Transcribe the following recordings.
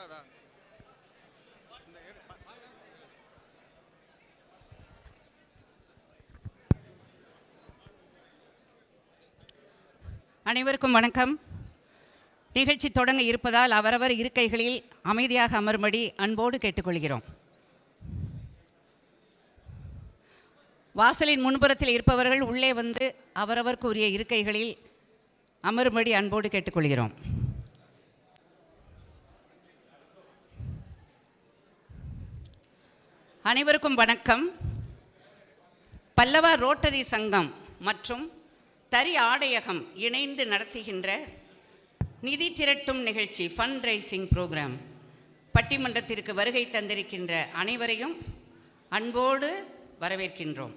வராதா? அனைவருக்கும் வணக்கம். நிகழ்ச்சி தொடங்க இருப்பதால் அவரவர் இருக்கைகளில் அமைதியாக அமரும்படி அன்போடு கேட்டுக்கொள்கிறோம். வாசலின் முன்புறத்தில் இருப்பவர்கள் உள்ளே வந்து அவரவர்க்குரிய இருக்கைகளில் அமரும்படி அன்போடு கேட்டுக்கொள்கிறோம். அனைவருக்கும் வணக்கம். பல்லவா ரோட்டரி சங்கம் மற்றும் தறி ஆடையகம் இணைந்து நடத்துகின்ற நிதி திரட்டும் நிகழ்ச்சி ஃபண்ட் ரைசிங் ப்ரோக்ராம் பட்டிமன்றத்திற்கு வருகை தந்திருக்கின்ற அனைவரையும் அன்போடு வரவேற்கின்றோம்.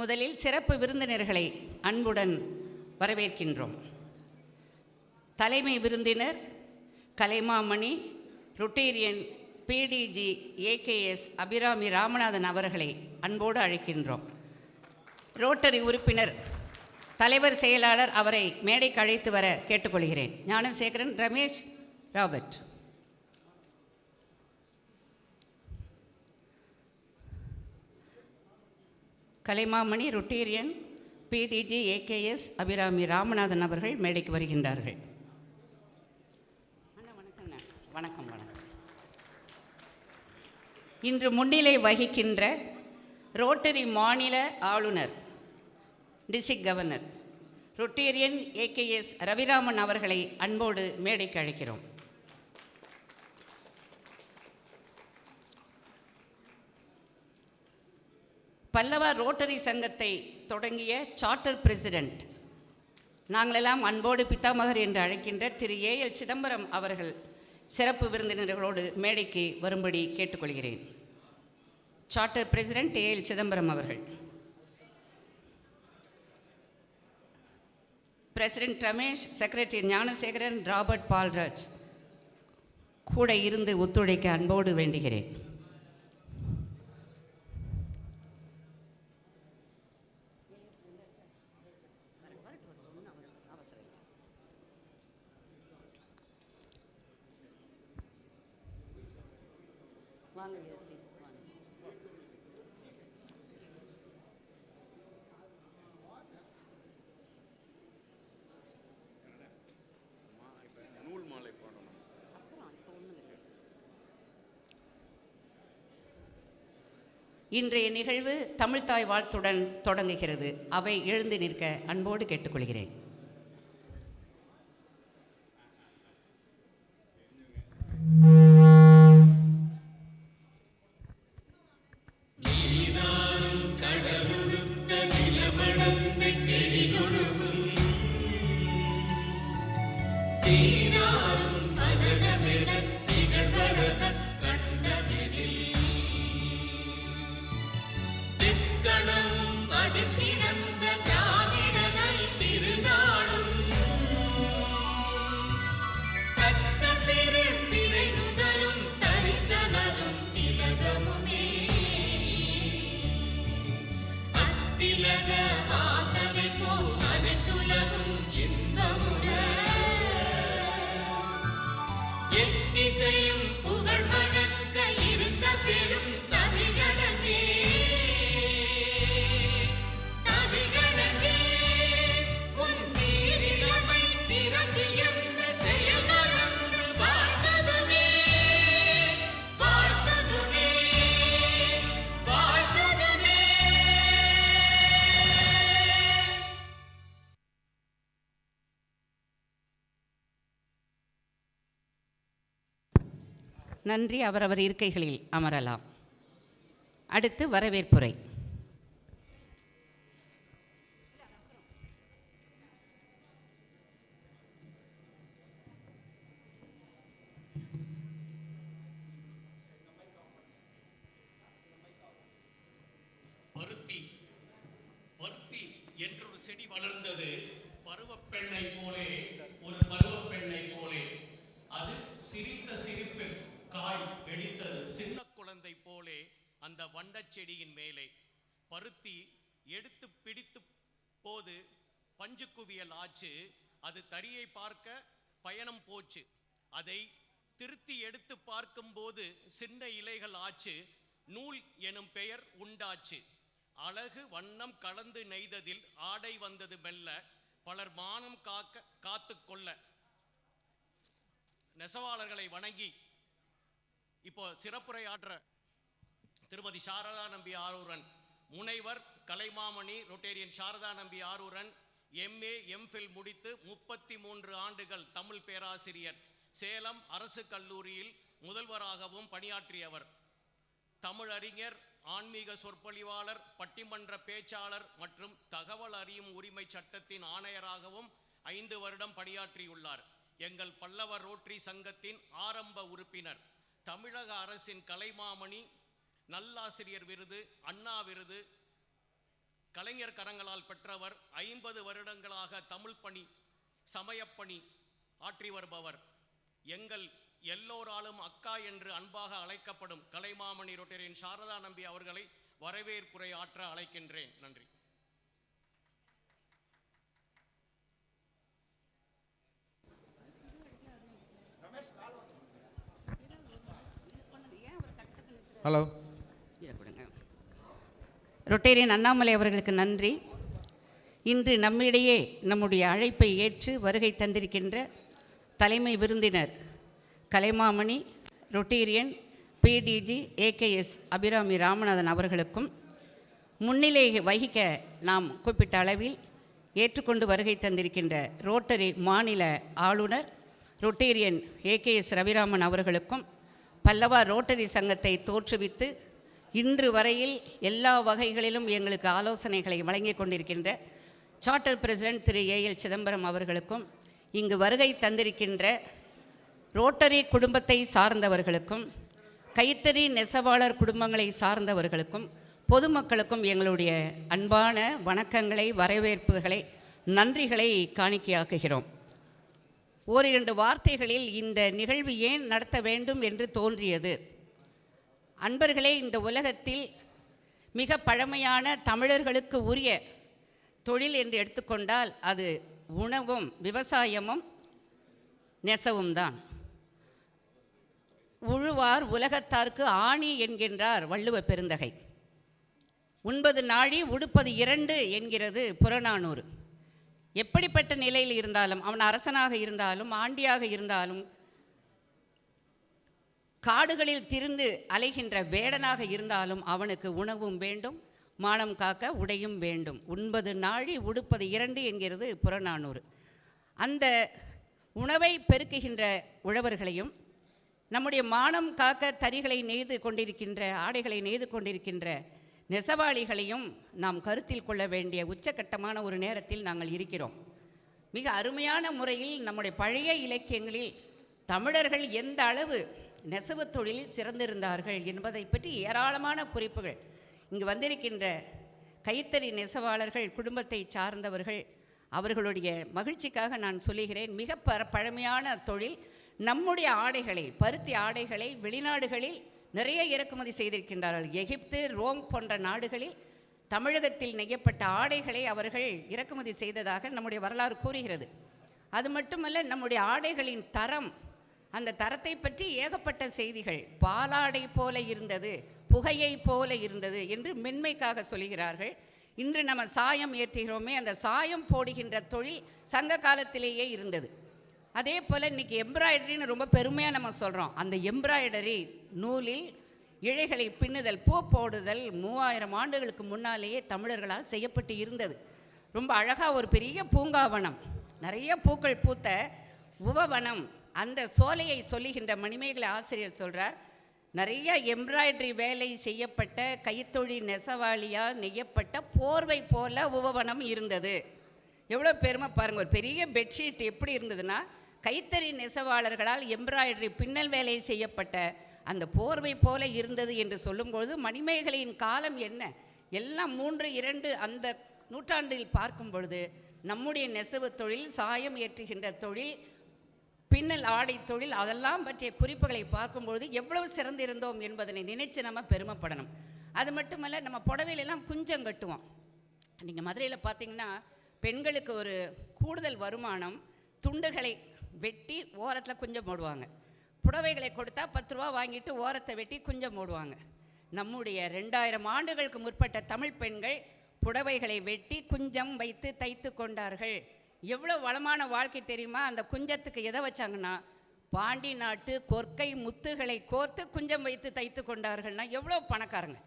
முதலில் சிறப்பு விருந்தினர்களை அன்புடன் வரவேற்கின்றோம். தலைமை விருந்தினர் Kalaimamani Rotarian PDG AKS Abirami Ramanathan அவர்களை அன்போடு அழைக்கின்றோம். ரோட்டரி உறுப்பினர் தலைவர் செயலாளர் அவரை மேடைக்கு அழைத்து வர கேட்டுக்கொள்கிறேன். Gnanasekaran, Ramesh, Robert. Kalaimamani Rotarian PDG AKS Abirami Ramanathan அவர்கள் மேடைக்கு வருகின்றார்கள். வணக்கம். வணக்கம். இன்று முன்னிலை வகிக்கின்ற ரோட்டரி மாநில ஆளுநர் டிஸ்ட்ரிக்ட் கவர்னர் ரொட்டேரியன் ஏகேஎஸ் ரவிராமன் அவர்களை அன்போடு மேடைக்கு அழைக்கிறோம். பல்லவா ரோட்டரி சங்கத்தை தொடங்கிய சார்ட்டர் பிரசிடென்ட் நாங்களெல்லாம் அன்போடு பித்தாமகர் என்று அழைக்கின்ற திரு ஏஎல் சிதம்பரம் அவர்கள் சிறப்பு விருந்தினர்களோடு மேடைக்கு வரும்படி கேட்டுக்கொள்கிறேன். சார்ட்டர் பிரசிடென்ட் ஏஎல் சிதம்பரம் அவர்கள். President Ramesh, secretary Gnanasekaran, Robert, Paulraj கூட இருந்து ஒத்துழைக்க அன்போடு வேண்டுகிறேன். இன்றைய நிகழ்வு தமிழ்த்தாய் வாழ்த்துடன் தொடங்குகிறது. அவை எழுந்து நிற்க அன்போடு கேட்டுக்கொள்கிறேன். நன்றி. அவரவர் இருக்கைகளில் அமரலாம். அடுத்து வரவேற்புரை. பருத்தி என்றொரு செடி வளர்ந்தது, பருவப்பெண்ணை போலே, ஒரு பருவப்பெண்ணை போலே. அது சிரித்த சிரிப்பில் காய் வெடித்தது, சின்ன குழந்தை போலே அந்த வண்டச் செடியின் மேலே. பருத்தி எடுத்து பிடித்து போது பஞ்சு குவியல் ஆச்சு. அது தறியை பார்க்க பயணம் போச்சு. அதை திருத்தி எடுத்து பார்க்கும்போது சின்ன இலைகள் ஆச்சு, நூல் எனும் பெயர் உண்டாச்சு. அழகு வண்ணம் கலந்து நெய்ததில் ஆடை வந்தது மெல்ல, பலர் மானம் காத்து கொள்ள. நெசவாளர்களை வணங்கி இப்போ சிறப்புரையாற்ற திருமதி சாரதா நம்பி ஆரூரன், முனைவர் கலைமாமணி ரொட்டேரியன் சாரதா நம்பி ஆரூரன், MA MPhil முடித்து 33 ஆண்டுகள் தமிழ் பேராசிரியர், சேலம் அரசு கல்லூரியில் முதல்வராகவும் பணியாற்றியவர். தமிழறிஞர், ஆன்மீக சொற்பொழிவாளர், பட்டிமன்ற பேச்சாளர் மற்றும் தகவல் அறியும் உரிமை சட்டத்தின் ஆணையராகவும் 5 வருடம் பணியாற்றியுள்ளார். எங்கள் பல்லவர் ரோட்டரி சங்கத்தின் ஆரம்ப உறுப்பினர், தமிழக அரசின் கலைமாமணி, நல்லாசிரியர் விருது, அண்ணா விருது, கலைஞர் கரங்களால் பெற்றவர். 50 வருடங்களாக தமிழ் பணி, சமயப்பணி ஆற்றி வருபவர். எங்கள் எல்லோராலும் அக்கா என்று அன்பாக அழைக்கப்படும் கலைமாமணி ரொட்டேரியன் சாரதா நம்பி அவர்களை வரவேற்புரை ஆற்ற அழைக்கின்றேன். நன்றி. ஹலோ. ரொட்டேரியன் அண்ணாமலை அவர்களுக்கு நன்றி. இன்று நம்மிடையே நம்முடைய அழைப்பை ஏற்று வருகை தந்திருக்கின்ற தலைமை விருந்தினர் Kalaimamani Rotarian PDG AKS Abirami Ramanathan அவர்களுக்கும், முன்னிலை வகிக்க நாம் குறிப்பிட்ட அளவில் ஏற்றுக்கொண்டு வருகை தந்திருக்கின்ற ரோட்டரி மாநில ஆளுநர் ரொட்டேரியன் AKS ரவிராமன் அவர்களுக்கும், பல்லவா ரோட்டரி சங்கத்தை தோற்றுவித்து இன்று வரையில் எல்லா வகைகளிலும் எங்களுக்கு ஆலோசனைகளை வழங்கி கொண்டிருக்கின்ற சார்ட்டர் பிரசிடென்ட் திரு AL சிதம்பரம் அவர்களுக்கும், இங்கு வருகை தந்திருக்கின்ற ரோட்டரி குடும்பத்தை சார்ந்தவர்களுக்கும், கைத்தறி நெசவாளர் குடும்பங்களை சார்ந்தவர்களுக்கும், பொதுமக்களுக்கும் எங்களுடைய அன்பான வணக்கங்களை, வரவேற்புகளை, நன்றிகளை காணிக்கையாக்குகிறோம். ஓரிரண்டு வார்த்தைகளில் இந்த நிகழ்வு ஏன் நடத்த வேண்டும் என்று தோன்றியது. அன்பர்களே, இந்த உலகத்தில் மிக பழமையான தமிழர்களுக்கு உரிய தொழில் என்று எடுத்துக்கொண்டால் அது உணவும் விவசாயமும் நெசவும் தான். உழுவார் உலகத்தார்க்கு ஆணி என்கின்றார் வள்ளுவ பெருந்தகை. உண்பது நாழி உடுப்பது 2 என்கிறது புறநானூறு. எப்படிப்பட்ட நிலையில் இருந்தாலும், அவன் அரசனாக இருந்தாலும் ஆண்டியாக இருந்தாலும், காடுகளில் திரிந்து அலைகின்ற வேடனாக இருந்தாலும் அவனுக்கு உணவும் வேண்டும், மானம் காக்க உடையும் வேண்டும். உண்பது நாழி உடுப்பது 2 என்கிறது புறநானூறு. அந்த உணவை பெருக்குகின்ற உழவர்களையும், நம்முடைய மானம் காக்க தறிகளை நெய்து கொண்டிருக்கின்ற, ஆடைகளை நெய்து கொண்டிருக்கின்ற நெசவாளிகளையும் நாம் கருத்தில் கொள்ள வேண்டிய உச்சகட்டமான ஒரு நேரத்தில் நாங்கள் இருக்கிறோம். மிக அருமையான முறையில் நம்முடைய பழைய இலக்கியங்களில் தமிழர்கள் எந்த அளவு நெசவு தொழிலில் சிறந்திருந்தார்கள் என்பதை பற்றி ஏராளமான குறிப்புகள். இங்கு வந்திருக்கின்ற கைத்தறி நெசவாளர்கள் குடும்பத்தை சார்ந்தவர்கள், அவர்களுடைய மகிழ்ச்சிக்காக நான் சொல்லுகிறேன், மிக பழமையான தொழில். நம்முடைய ஆடைகளை, பருத்தி ஆடைகளை வெளிநாடுகளில் நிறைய இறக்குமதி செய்திருக்கின்றார்கள். எகிப்து, ரோம் போன்ற நாடுகளில் தமிழகத்தில் நெய்யப்பட்ட ஆடைகளை அவர்கள் இறக்குமதி செய்ததாக நம்முடைய வரலாறு கூறுகிறது. அது மட்டுமல்ல, நம்முடைய ஆடைகளின் தரம், அந்த தரத்தை பற்றி ஏகப்பட்ட செய்திகள். பாலாடை போல இருந்தது, புகையை போல இருந்தது என்று மென்மைக்காக சொல்கிறார்கள். இன்று நம்ம சாயம் ஏற்றுகிறோமே, அந்த சாயம் போடுகின்ற தொழில் சங்க காலத்திலேயே இருந்தது. அதே போல் இன்றைக்கி எம்ப்ராய்டரின்னு ரொம்ப பெருமையாக நம்ம சொல்கிறோம். அந்த எம்ப்ராய்டரி நூலில் இழைகளை பின்னுதல், பூ போடுதல் 3000 ஆண்டுகளுக்கு முன்னாலேயே தமிழர்களால் செய்யப்பட்டு இருந்தது. ரொம்ப அழகாக ஒரு பெரிய பூங்காவனம், நிறைய பூக்கள் பூத்த உவவனம், அந்த சோலையை சொல்லுகின்ற மணிமேகலை ஆசிரியர் சொல்கிறார், நிறைய எம்ப்ராய்டரி வேலை செய்யப்பட்ட கைத்தொழில் நெசவாளியால் நெய்யப்பட்ட போர்வை போல உவவனம் இருந்தது. எவ்வளோ பெருமை பாருங்கள். ஒரு பெரிய பெட்ஷீட் எப்படி இருந்ததுன்னா, கைத்தறி நெசவாளர்களால் எம்ப்ராய்டரி பின்னல் வேலை செய்யப்பட்ட அந்த போர்வை போல இருந்தது என்று சொல்லும்பொழுது மணிமேகலையின் காலம் என்ன, எல்லாம் 3-2 அந்த நூற்றாண்டில் பார்க்கும் பொழுது நம்முடைய நெசவு தொழில், சாயம் ஏற்றுகின்ற தொழில், பின்னல் ஆடை தொழில், அதெல்லாம் பற்றிய குறிப்புகளை பார்க்கும்பொழுது எவ்வளவு சிறந்திருந்தோம் என்பதனை நினைத்து நம்ம பெருமைப்படணும். அது மட்டுமல்ல, நம்ம புடவையிலெல்லாம் குஞ்சம் கட்டுவோம். நீங்கள் மதுரையில் பார்த்தீங்கன்னா பெண்களுக்கு ஒரு கூடுதல் வருமானம், துண்டுகளை வெட்டி ஓரத்தில் குஞ்சம் போடுவாங்க. புடவைகளை கொடுத்தா 10 ரூபா வாங்கிட்டு ஓரத்தை வெட்டி குஞ்சம் போடுவாங்க. நம்முடைய 2000 ஆண்டுகளுக்கு முற்பட்ட தமிழ் பெண்கள் புடவைகளை வெட்டி குஞ்சம் வைத்து தைத்து கொண்டார்கள். எவ்வளோ வளமான வாழ்க்கை தெரியுமா? அந்த குஞ்சத்துக்கு எதை வச்சாங்கன்னா பாண்டி நாட்டு கொற்கை முத்துகளை கோர்த்து குஞ்சம் வைத்து தைத்து கொண்டார்கள்னா எவ்வளோ பணக்காரங்க.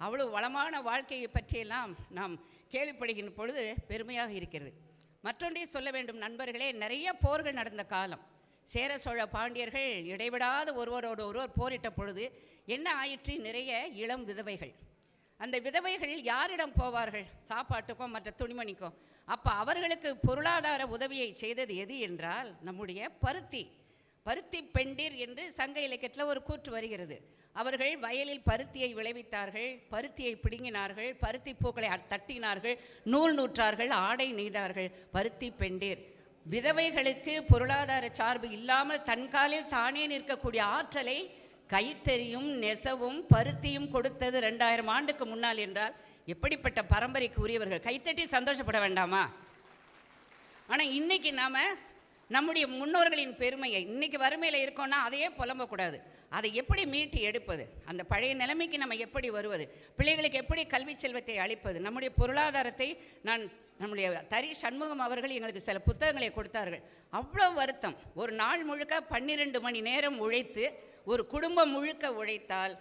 அவ்வளோ வளமான வாழ்க்கையை பற்றியெல்லாம் நாம் கேள்விப்படுகின்ற பொழுது பெருமையாக இருக்கிறது. மற்றொன்றையும் சொல்ல வேண்டும் நண்பர்களே, நிறைய போர்கள் நடந்த காலம். சேர சோழ பாண்டியர்கள் இடைவிடாது ஒருவரோடு ஒருவர் போரிட்ட பொழுது என்ன ஆயிற்று? நிறைய இளம் விதவைகள். அந்த விதவைகள் யாரிடம் போவார்கள்? சாப்பாட்டுக்கும் மற்ற துணிமணிக்கும். அப்போ அவர்களுக்கு பொருளாதார உதவியை செய்தது எது என்றால் நம்முடைய பருத்தி பெண்டிர் என்று சங்க இலக்கியத்தில் ஒரு கூற்று வருகிறது. அவர்கள் வயலில் பருத்தியை விளைவித்தார்கள், பருத்தியை பிடுங்கினார்கள், பருத்தி பூக்களை தட்டினார்கள், நூல் நூற்றார்கள், ஆடை நெய்தார்கள். பருத்தி பெண்டிர். விதவைகளுக்கு பொருளாதார சார்பு இல்லாமல் தன்காலில் தானே நிற்கக்கூடிய ஆற்றலை கைத்தறியும் நெசவும் பருத்தியும் கொடுத்தது 2000 ஆண்டுக்கு முன்னால் என்றால் எப்படிப்பட்ட பரம்பரைக்கு உரியவர்கள். கைத்தட்டி சந்தோஷப்பட வேண்டாமா? ஆனால் இன்னைக்கு நாம் நம்முடைய முன்னோர்களின் பெருமையை, இன்னைக்கு வறுமையில் இருக்கோன்னா அதையே புலம்பக்கூடாது. அதை எப்படி மீட்டி எடுப்பது? அந்த பழைய நிலைமைக்கு நம்ம எப்படி வருவது? பிள்ளைகளுக்கு எப்படி கல்வி செல்வத்தை அளிப்பது? நம்முடைய பொருளாதாரத்தை நம்முடைய தரி சண்முகம் அவர்கள் எங்களுக்கு சில புத்தகங்களை கொடுத்தார்கள். அவ்வளோ வருத்தம். ஒரு நாள் முழுக்க 12 மணி நேரம் உழைத்து ஒரு குடும்பம் முழுக்க உழைத்தால்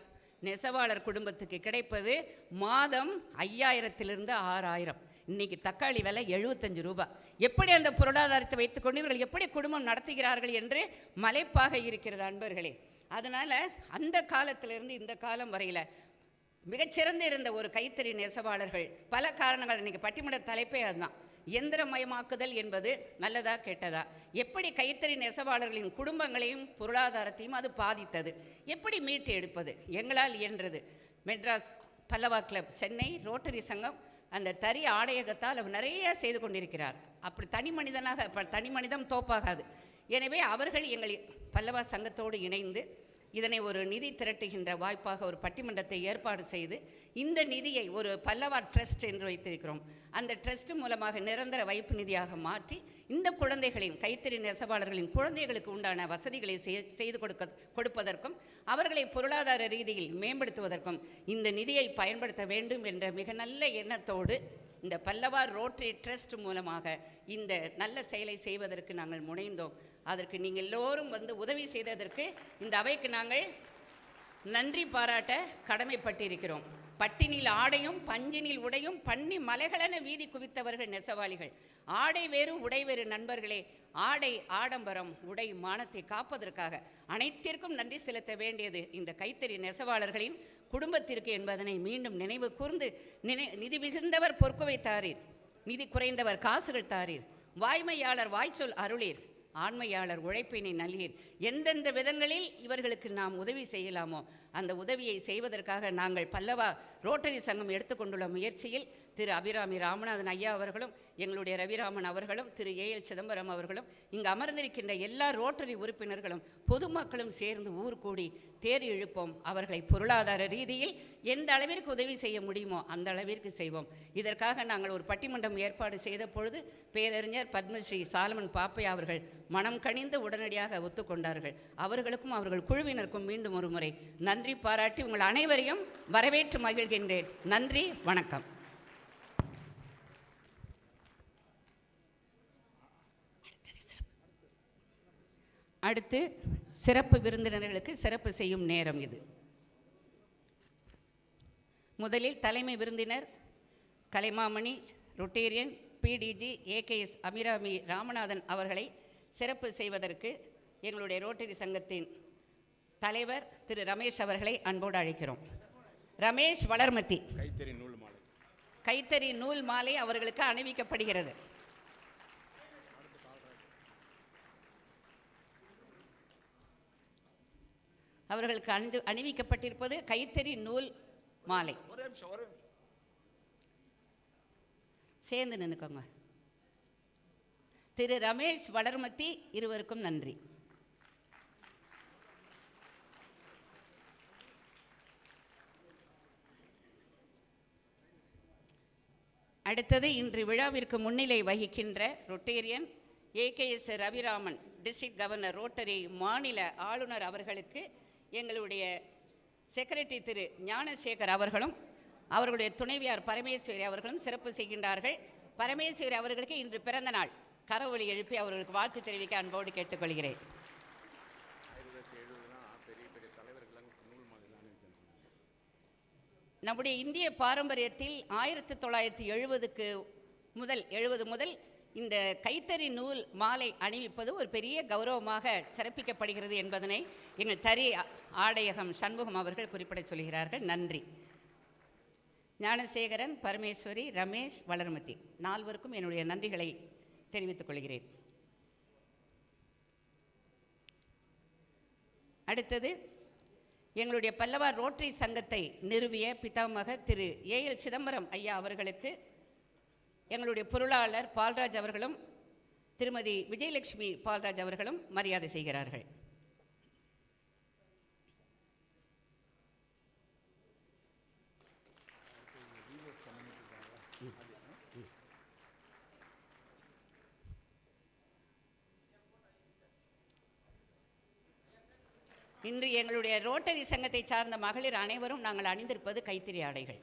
நெசவாளர் குடும்பத்துக்கு கிடைப்பது மாதம் 5000 to 6000. இன்னைக்கு தக்காளி விலை 75 ரூபாய். எப்படி அந்த பொருளாதாரத்தை வைத்துக்கொண்டு இவர்கள் எப்படி குடும்பம் நடத்துகிறார்கள் என்று மலைப்பாக இருக்கிறது அன்பர்களே. அதனால் அந்த காலத்திலிருந்து இந்த காலம் வரையில் மிகச்சிறந்து இருந்த ஒரு கைத்தறி நெசவாளர்கள் பல காரணங்கள். இன்றைக்கி பட்டிமன்ற தலைப்பே அதுதான். இயந்திரமயமாக்குதல் என்பது நல்லதா கெட்டதா? எப்படி கைத்தறி நெசவாளர்களின் குடும்பங்களையும் பொருளாதாரத்தையும் அது பாதித்தது? எப்படி மீட்டு எடுப்பது? எங்களால் இயன்றது. மெட்ராஸ் பல்லவா கிளப், சென்னை ரோட்டரி சங்கம் அந்த தறி ஆடையகத்தால் அவர் நிறைய செய்து கொண்டிருக்கிறார். அப்படி தனி மனிதம் தோப்பாகாது. எனவே அவர்கள் எங்கள் பல்லவா சங்கத்தோடு இணைந்து இதனை ஒரு நிதி திரட்டுகின்ற வாய்ப்பாக ஒரு பட்டிமன்றத்தை ஏற்பாடு செய்து இந்த நிதியை ஒரு பல்லவா ட்ரஸ்ட் என்று வைத்திருக்கிறோம். அந்த ட்ரஸ்ட் மூலமாக நிரந்தர வைப்பு நிதியாக மாற்றி இந்த குழந்தைகளின் கைத்தறி நெசவாளர்களின் குழந்தைகளுக்கு உண்டான வசதிகளை செய்து கொடுப்பதற்கும் அவர்களை பொருளாதார ரீதியில் மேம்படுத்துவதற்கும் இந்த நிதியை பயன்படுத்த வேண்டும் என்ற மிக நல்ல எண்ணத்தோடு இந்த பல்லவா ரோட்டரி ட்ரஸ்ட் மூலமாக இந்த நல்ல செயலை செய்வதற்கு நாங்கள் முனைந்தோம். அதற்கு நீங்கள் எல்லோரும் வந்து உதவி செய்ததற்கு இந்த அவைக்கு நாங்கள் நன்றி பாராட்ட கடமைப்பட்டிருக்கிறோம். பட்டினில் ஆடையும் பஞ்சினில் உடையும் பண்ணி மலைகளென வீதி குவித்தவர்கள் நெசவாளிகள். ஆடை வேறு உடை வேறு நண்பர்களே. ஆடை ஆடம்பரம், உடை மானத்தை காப்பதற்காக அனைத்திற்கும் நன்றி செலுத்த வேண்டியது இந்த கைத்தறி நெசவாளர்களின் குடும்பத்திற்கு என்பதனை மீண்டும் நினைவு கூர்ந்து, நிதி மிகுந்தவர் பொற்குவை தாரீர், நிதி குறைந்தவர் காசுகள் தாரீர், வாய்மையாளர் வாய்ச்சொல் அருளீர், ஆண்மையாளர் உழைப்பினை நல்கீர். எந்தெந்த விதங்களில் இவர்களுக்கு நாம் உதவி செய்யலாமோ அந்த உதவியை செய்வதற்காக நாங்கள் பல்லவா ரோட்டரி சங்கம் எடுத்துக்கொண்டுள்ள முயற்சியில் திரு அபிராமி ராமநாதன் ஐயா அவர்களும் எங்களுடைய ரவிராமன் அவர்களும் திரு ஏஎல் சிதம்பரம் அவர்களும் இங்கு அமர்ந்திருக்கின்ற எல்லா ரோட்டரி உறுப்பினர்களும் பொதுமக்களும் சேர்ந்து ஊர் கூடி தேர் இழுப்போம். அவர்களை பொருளாதார ரீதியில் எந்த அளவிற்கு உதவி செய்ய முடியுமோ அந்த அளவிற்கு செய்வோம். இதற்காக நாங்கள் ஒரு பட்டிமன்றம் ஏற்பாடு செய்த பொழுது பேரறிஞர் பத்மஸ்ரீ சாலமன் பாப்பையா அவர்கள் மனம் கனிந்து உடனடியாக ஒத்துக்கொண்டார்கள். அவர்களுக்கும் அவர்கள் குழுவினருக்கும் மீண்டும் ஒரு முறை நன்றி பாராட்டி உங்கள் அனைவரையும் வரவேற்று மகிழ்கின்றேன். நன்றி, வணக்கம். அடுத்து சிறப்பு விருந்தினர்களுக்கு சிறப்பு செய்யும் நேரம் இது. முதலில் தலைமை விருந்தினர் Kalaimamani Rotarian PDG AKS Abirami Ramanathan அவர்களை சிறப்பு செய்வதற்கு எங்களுடைய ரோட்டரி சங்கத்தின் தலைவர் திரு ரமேஷ் அவர்களை அன்போடு அழைக்கிறோம். ரமேஷ் வளர்மதி. கைத்தறி நூல் மாலை அவர்களுக்கு அணிவிக்கப்படுகிறது. அவர்களுக்கு அணிவிக்கப்பட்டிருப்பது கைத்தறி நூல் மாலை. சேர்ந்து நின்னுக்கோங்க. திரு ரமேஷ் வளர்மதி இருவருக்கும் நன்றி. அடுத்தது இன்று விழாவிற்கு முன்னிலை வகிக்கின்ற Rotarian AKS Raviraman district governor Rotary மாநில ஆளுநர் அவர்களுக்கு எங்களுடைய செக்ரட்டரி திரு ஞானசேகர் அவர்களும் அவர்களுடைய துணைவியார் பரமேஸ்வரி அவர்களும் சிறப்பு செய்கின்றார்கள். பரமேஸ்வரி அவர்களுக்கு இன்று பிறந்த நாள். கரவொலி எழுப்பி அவர்களுக்கு வாழ்த்து தெரிவிக்க அன்போடு கேட்டுக்கொள்கிறேன். நம்முடைய இந்திய பாரம்பரியத்தில் 1970 முதல் இந்த கைத்தறி நூல் மாலை அணிவிப்பது ஒரு பெரிய கௌரவமாக சிறப்பிக்கப்படுகிறது என்பதனை எங்கள் தறி ஆடையகம் சண்முகம் அவர்கள் குறிப்பிட சொல்கிறார்கள். நன்றி. ஞானசேகரன், பரமேஸ்வரி, ரமேஷ், வளர்மதி நால்வருக்கும் என்னுடைய நன்றிகளை தெரிவித்துக் கொள்கிறேன். அடுத்தது எங்களுடைய பல்லவார் ரோட்டரி சங்கத்தை நிறுவிய பிதாமகர் திரு ஏஎல் சிதம்பரம் ஐயா அவர்களுக்கு எங்களுடைய பொருளாளர் பால்ராஜ் அவர்களும் திருமதி விஜயலட்சுமி பால்ராஜ் அவர்களும் மரியாதை செய்கிறார்கள். இன்று எங்களுடைய ரோட்டரி சங்கத்தை சார்ந்த மகளிர் அனைவரும் நாங்கள் அணிந்திருப்பது கைத்தறி ஆடைகள்.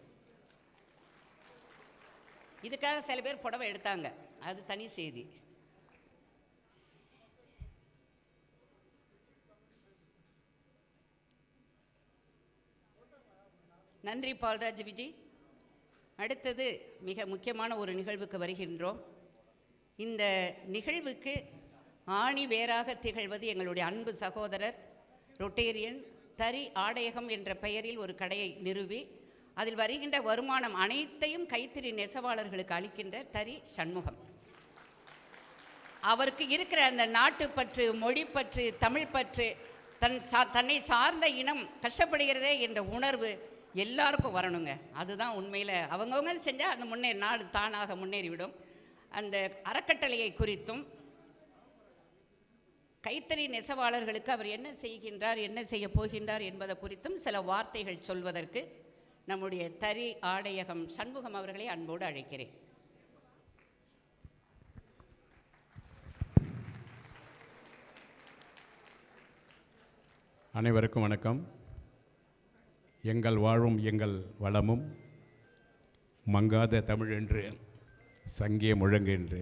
இதுக்காக சில பேர் புடவை எடுத்தாங்க, அது தனி செய்தி. நன்றி பால்ராஜ் விஜி. அடுத்தது மிக முக்கியமான ஒரு நிகழ்வுக்கு வருகின்றோம். இந்த நிகழ்வுக்கு ஆணி வேராக திகழ்வது எங்களுடைய அன்பு சகோதரர் ரொட்டேரியன் தறி ஆடையகம் என்ற பெயரில் ஒரு கடையை நிறுவி அதில் வருகின்ற வருமானம் அனைத்தையும் கைத்தறி நெசவாளர்களுக்கு அளிக்கின்ற தறி சண்முகம். அவருக்கு இருக்கிற அந்த நாட்டுப்பற்று, மொழிப்பற்று, தமிழ் பற்று, தன்னை சார்ந்த இனம் கஷ்டப்படுகிறதே என்ற உணர்வு எல்லாருக்கும் வரணுங்க. அதுதான் உண்மையில் அவங்கவுங்க செஞ்சால் அந்த நாடு தானாக முன்னேறிவிடும். அந்த அறக்கட்டளையை குறித்தும் கைத்தறி நெசவாளர்களுக்கு அவர் என்ன செய்கின்றார், என்ன செய்ய போகின்றார் என்பதை குறித்தும் சில வார்த்தைகள் சொல்வதற்கு நம்முடைய தறி ஆடையகம் சண்முகம் அவர்களை அன்போடு அழைக்கிறேன். அனைவருக்கும் வணக்கம். எங்கள் வாழும் எங்கள் வளமும் மங்காத தமிழ் என்று சங்கே முழங்கு என்று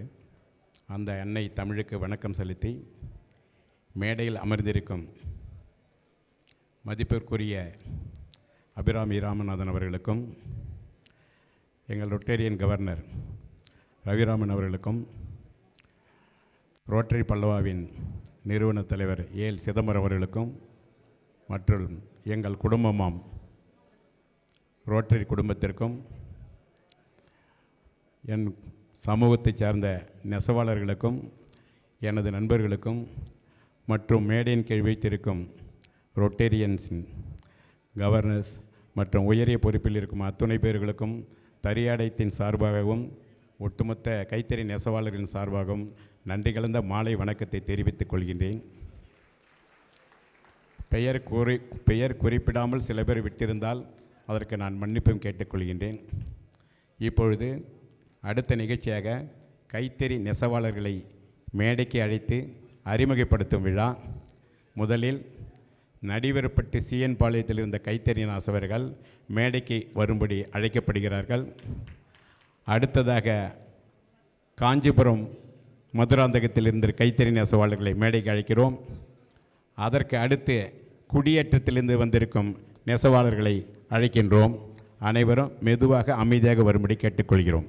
அந்த அன்னை தமிழுக்கு வணக்கம் செலுத்தி மேடையில் அமர்ந்திருக்கும் மதிப்பிற்குரிய அபிராமி ராமநாதன் அவர்களுக்கும் எங்கள் ரொட்டேரியன் கவர்னர் ரவிராமன் அவர்களுக்கும் ரோட்டரி பல்லவாவின் நிறுவன தலைவர் ஏஎல் சிதம்பரம் அவர்களுக்கும் மற்றும் எங்கள் குடும்பமாம் ரோட்டரி குடும்பத்திற்கும் என் சமூகத்தைச் சார்ந்த நெசவாளர்களுக்கும் எனது நண்பர்களுக்கும் மற்றும் மேடையின் கீழ் வைத்திருக்கும் ரொட்டேரியன்ஸின் கவர்னர்ஸ் மற்றும் உயரிய பொறுப்பில் இருக்கும் அத்துணை பேர்களுக்கும் தறியாடையத்தின் சார்பாகவும் ஒட்டுமொத்த கைத்தறி நெசவாளர்களின் சார்பாகவும் நன்றி கலந்த மாலை வணக்கத்தை தெரிவித்துக் கொள்கின்றேன். பெயர் குறிப்பிடாமல் சில பேர் விட்டிருந்தால் அதற்கு நான் மன்னிப்பும் கேட்டுக்கொள்கின்றேன். இப்பொழுது அடுத்த நிகழ்ச்சியாக கைத்தறி நெசவாளர்களை மேடைக்கு அழைத்து அறிமுகப்படுத்தும் விழா. முதலில் நடிவரப்பட்டு சிஎன் பாளையத்தில் இருந்த கைத்தறி நெசவாளர்கள் மேடைக்கு வரும்படி அழைக்கப்படுகிறார்கள். அடுத்ததாக காஞ்சிபுரம் மதுராந்தகத்தில் இருந்த கைத்தறி நெசவாளர்களை மேடைக்கு அழைக்கிறோம். அதற்கு அடுத்து குடியேற்றத்திலிருந்து வந்திருக்கும் நெசவாளர்களை அழைக்கின்றோம். அனைவரும் மெதுவாக அமைதியாக வரும்படி கேட்டுக்கொள்கிறோம்.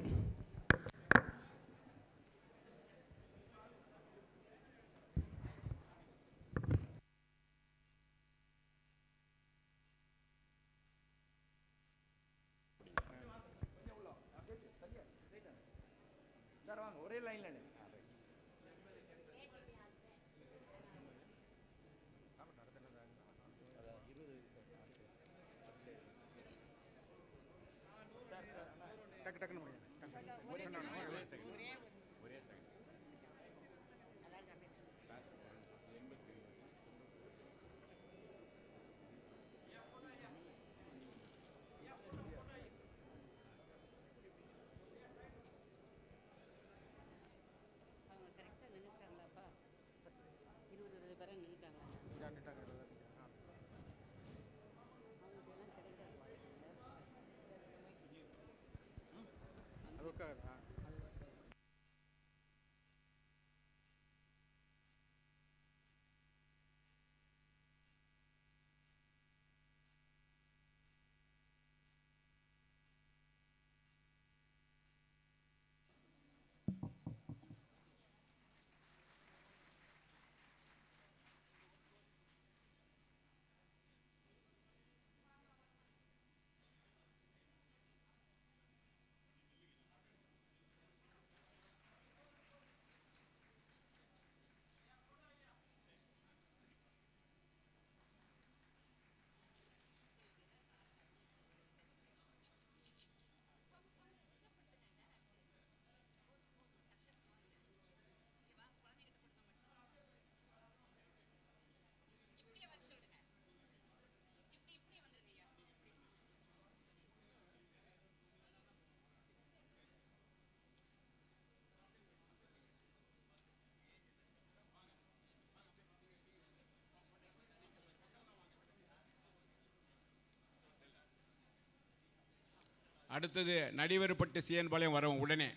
அடுத்தது நடிவருப்பட்டு சிஎன் பாளையம் வரும் உடனே.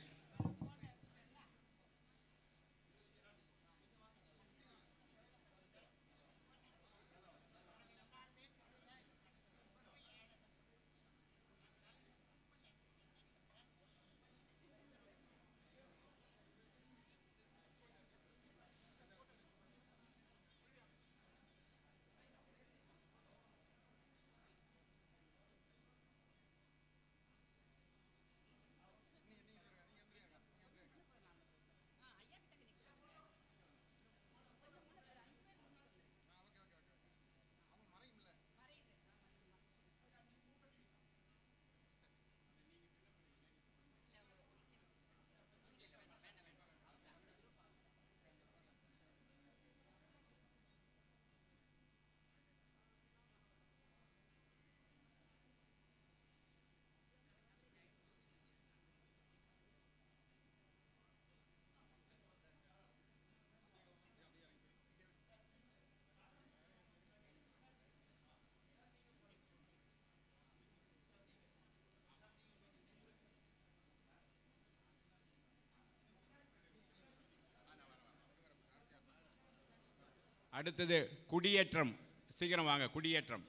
அடுத்தது குடியேற்றம், சீக்கிரம் வாங்க, குடியேற்றம்.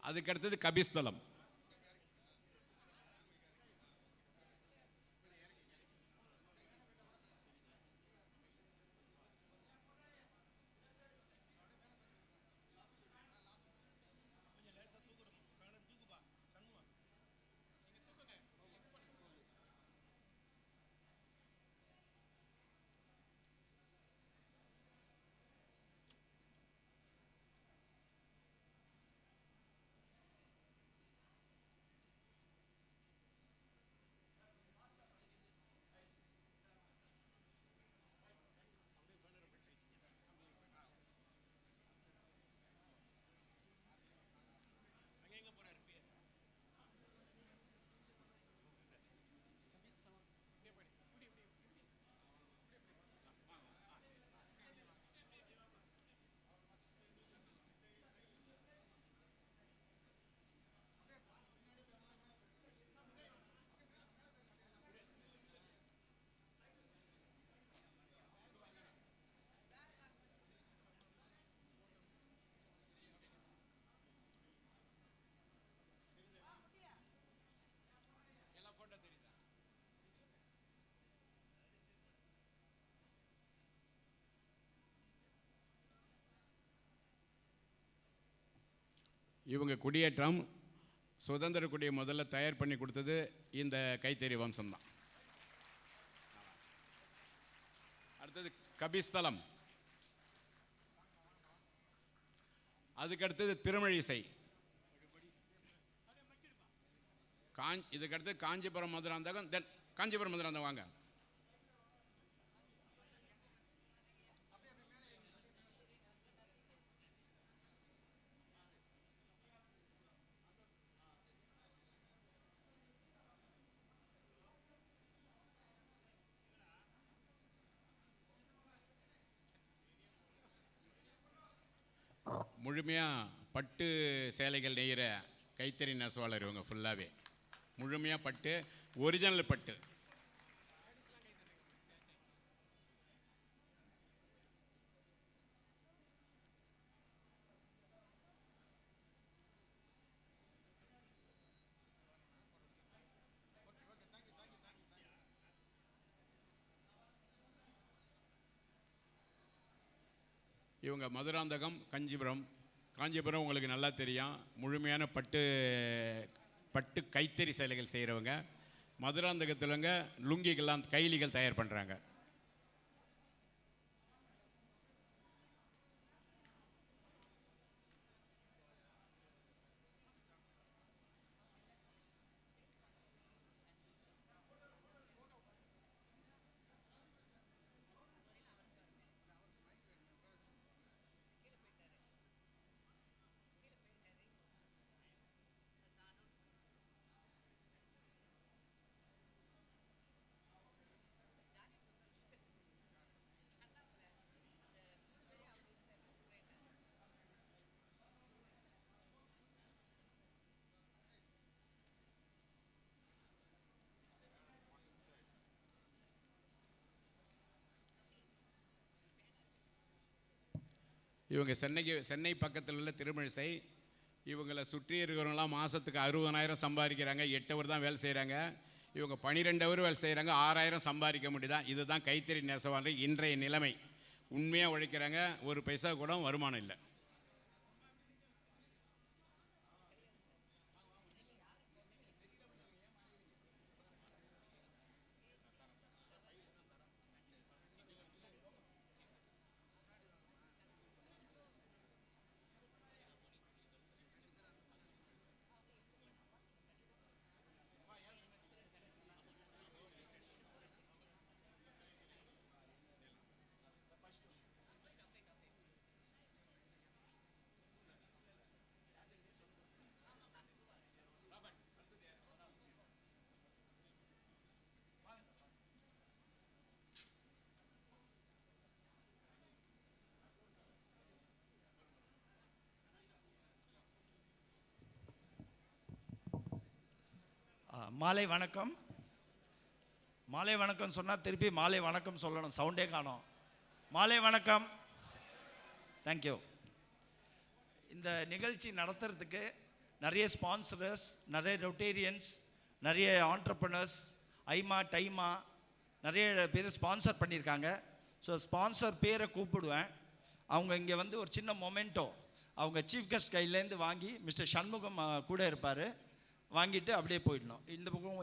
அதுக்கு அடுத்தது கபிஸ்தலம். இவங்க குடியேற்றம் சுதந்திர கொடியை முதல்ல தயார் பண்ணி கொடுத்தது இந்த கைத்தறி வம்சம்தான். அடுத்தது கபிஸ்தலம், அதுக்கடுத்தது திருமழிசை, இதுக்கடுத்து காஞ்சிபுரம் மதுராந்தகம், தென் காஞ்சிபுரம் மதுராந்தகம் வாங்க. முழுமையாக பட்டு சேலைகள் நெய்கிற கைத்தறி நெசவாளர் இவங்க ஃபுல்லாகவே முழுமையாக பட்டு, ஒரிஜினல் பட்டு. இவங்க மதுராந்தகம், காஞ்சிபுரம் உங்களுக்கு நல்லா தெரியும். முழுமையான பட்டு கைத்தறி சேலைகள் செய்கிறவங்க. மதுராந்தகத்திலங்க லுங்கிகள்லாம் கைலிகள் தயார் பண்ணுறாங்க. இவங்க சென்னை பக்கத்தில் உள்ள திருமழிசை. இவங்களை சுற்றி இருக்கிறவங்களாம் மாதத்துக்கு 60,000 சம்பாதிக்கிறாங்க. 8 ஹவர் தான் வேலை செய்கிறாங்க. இவங்க 12 ஹவர் வேலை செய்கிறாங்க, 6,000 சம்பாதிக்க முடியுதா? இதுதான் கைத்தறி நெசவாளர் இன்றைய நிலைமை. உண்மையாக உழைக்கிறாங்க, ஒரு பைசா கூட வருமானம் இல்லை. மாலை வணக்கம். மாலை வணக்கம் சொன்னால் திருப்பி மாலை வணக்கம் சொல்லணும், சவுண்டே காணோம். மாலை வணக்கம். தேங்க்யூ. இந்த நிகழ்ச்சி நடத்துறதுக்கு நிறைய ஸ்பான்சரர்ஸ், நிறைய ரொட்டேரியன்ஸ், நிறைய ஆண்டர்ப்ரனர்ஸ், டைமா நிறைய பேர் ஸ்பான்சர் பண்ணியிருக்காங்க. ஸோ ஸ்பான்சர் பேரை கூப்பிடுவேன். அவங்க இங்கே வந்து ஒரு சின்ன மொமெண்டோ அவங்க சீஃப் கெஸ்ட் கையிலேருந்து வாங்கி மிஸ்டர் சண்முகம் கூட இருப்பார், வாங்கிட்டு அப்படியே போயிடணும்.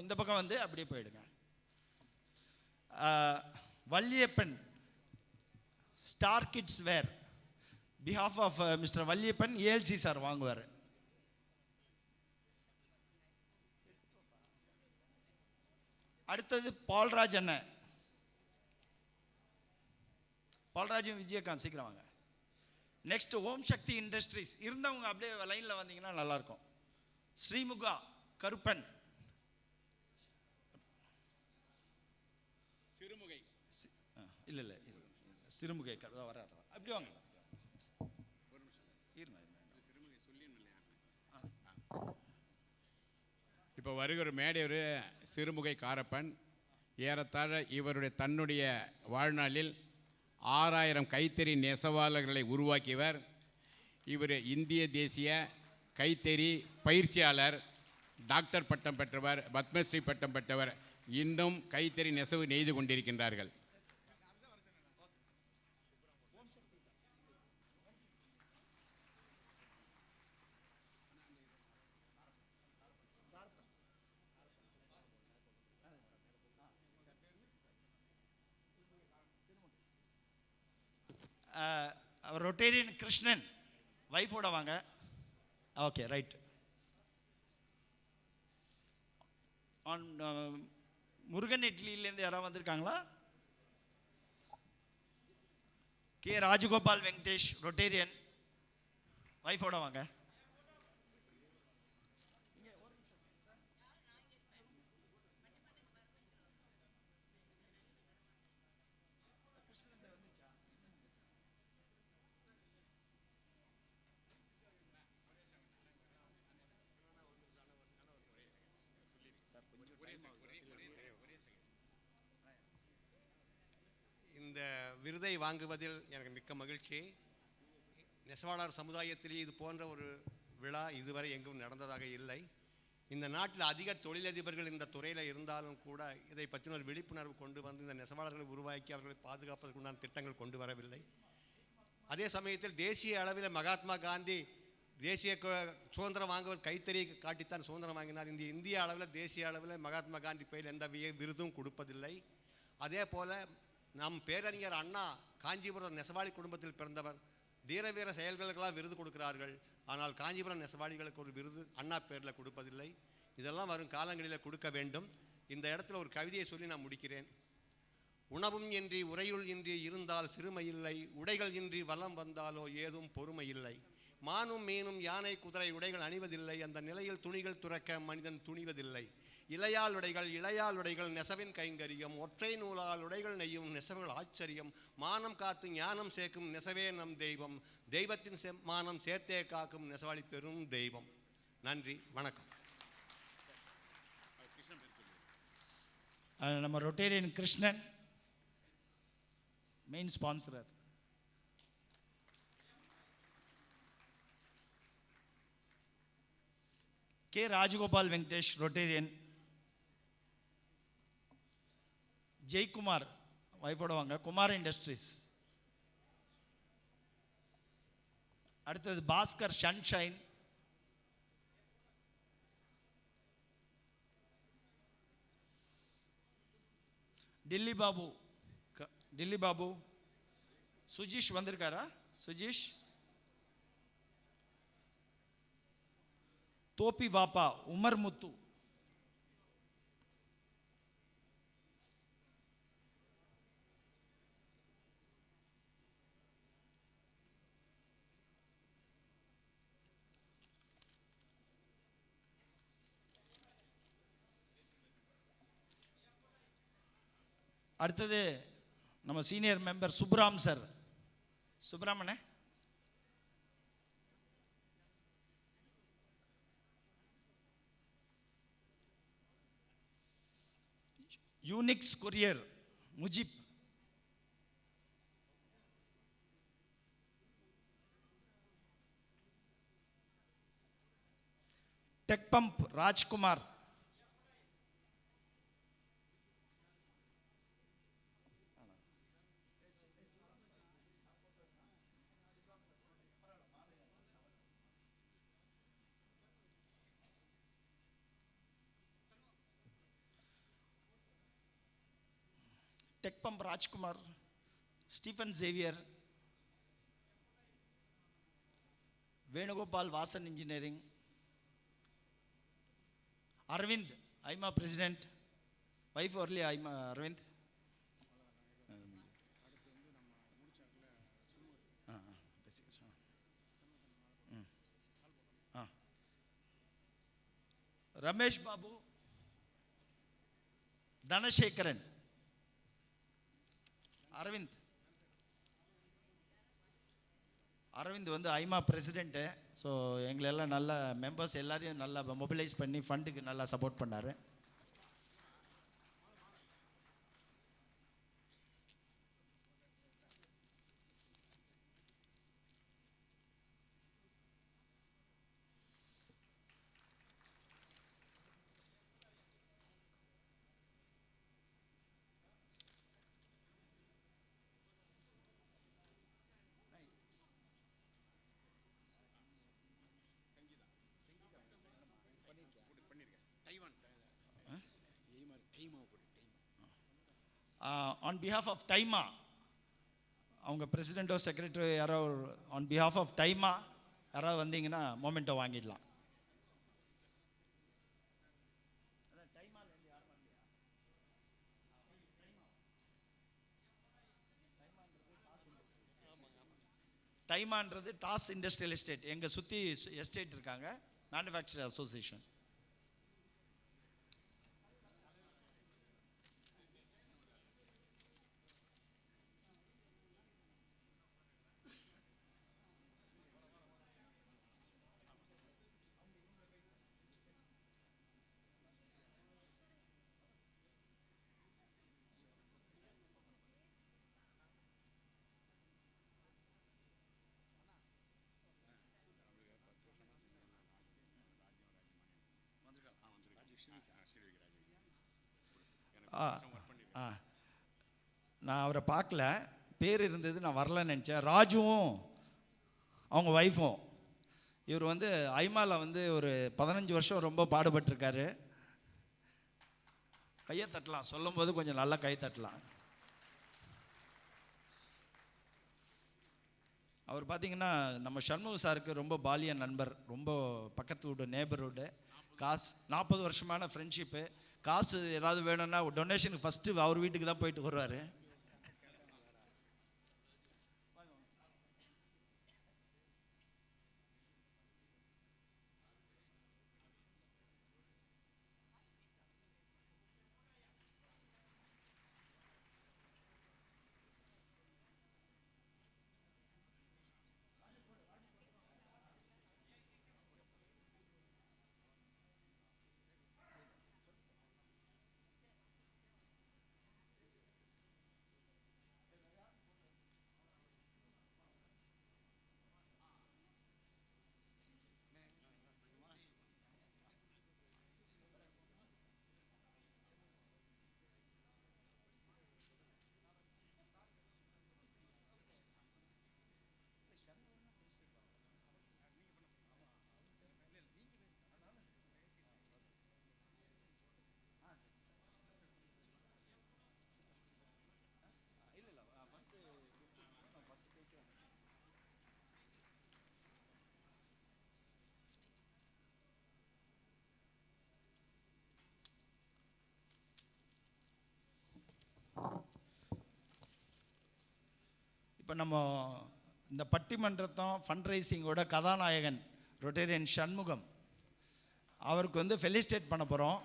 இந்த பக்கம் வந்து அப்படியே போயிடுங்க. Valliappan star kids where behalf of mister Valliappan ALC sir வாங்குவார். அடுத்தது பால்ராஜ் அண்ணன். பால்ராஜும் விஜயகாந்த் சீக்கிரம் வாங்க. Next Om Sakthi industries. இருந்தவங்க அப்படியே லைனில் வந்தீங்கன்னா நல்லாயிருக்கும். ஸ்ரீமுகா கருப்பன். சிறுமுகை இல்லை சிறுமுகை வர அப்படி வாங்க சார். இப்போ வருகிற மேடையவர் சிறுமுகை காரப்பன். ஏறத்தாழ இவருடைய தன்னுடைய வாழ்நாளில் 6,000 கைத்தறி நெசவாளர்களை உருவாக்கியவர். இவர் இந்திய தேசிய கைத்தறி பயிற்சியாளர், டாக்டர் பட்டம் பெற்றவர், பத்மஸ்ரீ பட்டம் பெற்றவர். இன்னும் கைத்தறி நெசவு நெய்து கொண்டிருக்கின்றார்கள். ரொட்டேரியன் கிருஷ்ணன் வைஃபோட வாங்க. Okay right. ஆன் முருகன் இட்லியிலேருந்து யாராவது வந்திருக்காங்களா? கே ராஜகோபால் வெங்கடேஷ் ரொட்டேரியன் வைஃபோட வாங்க. விருதை வாங்குவதில் எனக்கு மிக்க மகிழ்ச்சி. நெசவாளர் சமுதாயத்திலே இது போன்ற ஒரு விழா இதுவரை எங்கும் நடந்ததாக இல்லை. இந்த நாட்டில் அதிக தொழிலதிபர்கள் இந்த துறையில் இருந்தாலும் கூட இதை பற்றின ஒரு விழிப்புணர்வு கொண்டு வந்து இந்த நெசவாளர்களை உருவாக்கி அவர்களை பாதுகாப்பதற்குண்டான திட்டங்கள் கொண்டு வரவில்லை. அதே சமயத்தில் தேசிய அளவில் மகாத்மா காந்தி தேசிய சுதந்திரம் வாங்குவது கைத்தறி காட்டித்தான் சுதந்திரம் வாங்கினார். இந்த இந்திய அளவில் தேசிய அளவில் மகாத்மா காந்தி பெயர் எந்த விருதும் கொடுப்பதில்லை. அதே போல் நம் பேரறிஞர் அண்ணா காஞ்சிபுரம் நெசவாளி குடும்பத்தில் பிறந்தவர். தீரவீர செயல்களுக்கெல்லாம் விருது கொடுக்கிறார்கள். ஆனால் காஞ்சிபுரம் நெசவாளிகளுக்கு ஒரு விருது அண்ணா பேரில் கொடுப்பதில்லை. இதெல்லாம் வரும் காலங்களில் கொடுக்க வேண்டும். இந்த இடத்துல ஒரு கவிதையை சொல்லி நான் முடிக்கிறேன். உணவும் இன்றி உறையுள் இன்றி இருந்தால் சிறுமை இல்லை, உடைகள் இன்றி வலம் வந்தாலோ ஏதும் பொறுமை இல்லை. மானும் மீனும் யானை குதிரை உடைகள் அணிவதில்லை, அந்த நிலையில் துணிகள் துறக்க மனிதன் துணிவதில்லை. இளையால் உடைகள் நெசவின் கைங்கரியம், ஒற்றை நூலால் உடைகள் நெய்யும் நெசவுகள் ஆச்சரியம். மானம் காத்து ஞானம் சேர்க்கும் நெசவே நம் தெய்வம், தெய்வத்தின் மானம் சேர்த்தே காக்கும் நெசவாளி பெரும் தெய்வம். நன்றி, வணக்கம். நம்ம Rotarian Krishnan main sponsorer. K Rajagopal Venkatesh Rotarian. Jaikumar வைஃபோட வாங்க, குமார் இண்டஸ்ட்ரீஸ். அடுத்தது பாஸ்கர் சன்ஷைன். டில்லி பாபு. சுஜீஷ் வந்திருக்காரா? சுஜீஷ். தோப்பி வாப்பா உமர் முத்து. அடுத்தது நம்ம சீனியர் மெம்பர் சுப்ராம் சார். சுப்ராமண்ணே. Unix courier Mujib. Tech Pump Rajkumar. Tech Pump Rajkumar. Stephen Xavier. Venugopal Vasan engineering. Aravind AIMA president. Wife வரலையா ஐமா அரவிந்த்? ரமேஷ் பாபு. தனசேகரன். அரவிந்த் வந்து ஐமா பிரசிடென்ட்டு. ஸோ எங்களெல்லாம் நல்ல மெம்பர்ஸ் எல்லாரையும் நல்லா மொபிலைஸ் பண்ணி ஃபண்டுக்கு நல்லா சப்போர்ட் பண்ணார். ஆன் பிஹாஃப் ஆஃப் டைமா அவங்க பிரசிடென்ட்டோ செக்ரட்டரி யாரோ ஆன் பிஹாஃப் ஆஃப் டைமா யாராவது வந்தீங்கன்னா மொமெண்ட்டோ வாங்கிடலாம். டைமான்றது டாஸ் இண்டஸ்ட்ரியல் எஸ்டேட். எங்கள் சுற்றி எஸ்டேட் இருக்காங்க, மேனுஃபேக்சரர் அசோசியேஷன். ஆ ஆ நான் அவரை பார்க்கல, பேர் இருந்தது, நான் வரலன்னு நினச்சேன். ராஜுவும் அவங்க ஒய்ஃபும். இவர் வந்து ஐமாவில் வந்து ஒரு 15 வருஷம் ரொம்ப பாடுபட்டிருக்காரு. கையை தட்டலாம், சொல்லும்போது கொஞ்சம் நல்லா கை தட்டலாம். அவர் பார்த்தீங்கன்னா நம்ம சண்முக சாருக்கு ரொம்ப பாலிய நண்பர், ரொம்ப பக்கத்து வீடு, நேபர்ஹுட்டு. காசு 40 வருஷமான ஃப்ரெண்ட்ஷிப்பு. காசு ஏதாவது வேணும்னா டொனேஷனுக்கு ஃபஸ்ட்டு அவர் வீட்டுக்கு தான் போயிட்டு வருவார். இப்போ நம்ம இந்த பட்டிமன்றத்தம் ஃபண்ட்ரைசிங்கோட கதாநாயகன் ரொட்டேரியன் சண்முகம் அவருக்கு வந்து ஃபெலிசிட்டேட் பண்ண போகிறோம்.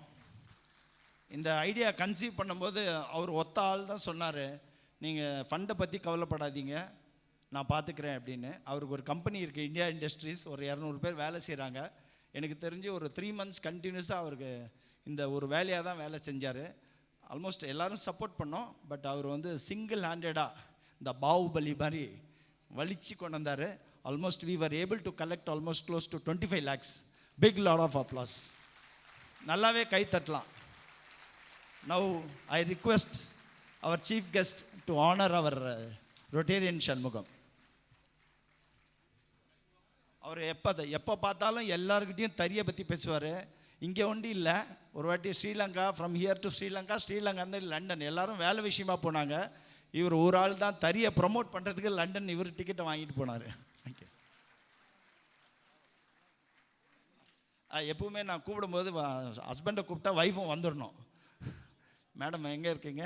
இந்த ஐடியா கன்சீவ் பண்ணும்போது அவர் ஒத்த ஆள் தான் சொன்னார், நீங்கள் ஃபண்டை பற்றி கவலைப்படாதீங்க, நான் பார்த்துக்கிறேன் அப்படின்னு. அவருக்கு ஒரு கம்பெனி இருக்குது, இந்தியா இண்டஸ்ட்ரீஸ், ஒரு 200 பேர் வேலை செய்கிறாங்க. எனக்கு தெரிஞ்சு ஒரு 3 months கண்டினியூஸாக அவருக்கு இந்த ஒரு வேலையாக தான் வேலை செஞ்சார். ஆல்மோஸ்ட் எல்லோரும் சப்போர்ட் பண்ணோம். பட் அவர் வந்து சிங்கிள் ஹேண்டடாக இந்த பாகுபலி மாதிரி வலிச்சு கொண்டு வந்தார். Almost we were able to collect almost close to 25 lakhs. Big lot of applause. நல்லாவே கை தட்டலாம். Now I request our chief guest to honor our Rotarian Shanmugam. அவர் எப்போ பார்த்தாலும் எல்லாருக்கிட்டையும் தறியை பற்றி பேசுவார். இங்கே ஒண்டி இல்லை, ஒரு வாட்டி Sri Lanka, from here to Sri Lanka, ஸ்ரீலங்காந்து லண்டன், எல்லாரும் வேலை விஷயமா போனாங்க. இவர் ஒரு ஆள் தான் தறியை ப்ரமோட் பண்ணுறதுக்கு லண்டன் இவர் டிக்கெட்டை வாங்கிட்டு போனார். தேங்க்யூ. எப்பவுமே நான் கூப்பிடும்போது ஹஸ்பண்டை கூப்பிட்டா ஒய்ஃபும் வந்துடணும். மேடம் எங்கே இருக்கீங்க?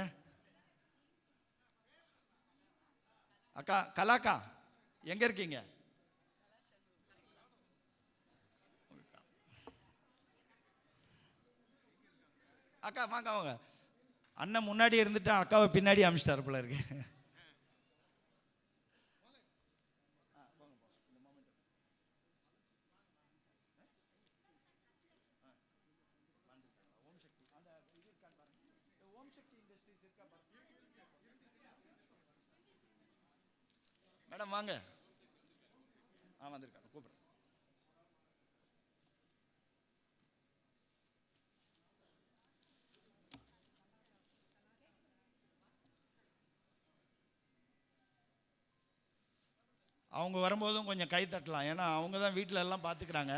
அக்கா கலாக்கா எங்கே இருக்கீங்க? அக்கா வாங்க வாங்க. அண்ணன் முன்னாடி இருந்துட்டு அக்காவை பின்னாடி அமிச்சிட்டாரு போல இருக்கு. மேடம் வாங்க. வந்திருக்காங்க, கூப்பிடுறேன். அவங்க வரும்போதும் கொஞ்சம் கை தட்டலாம், ஏன்னா அவங்க தான் வீட்டில் எல்லாம் பார்த்துக்கிறாங்க.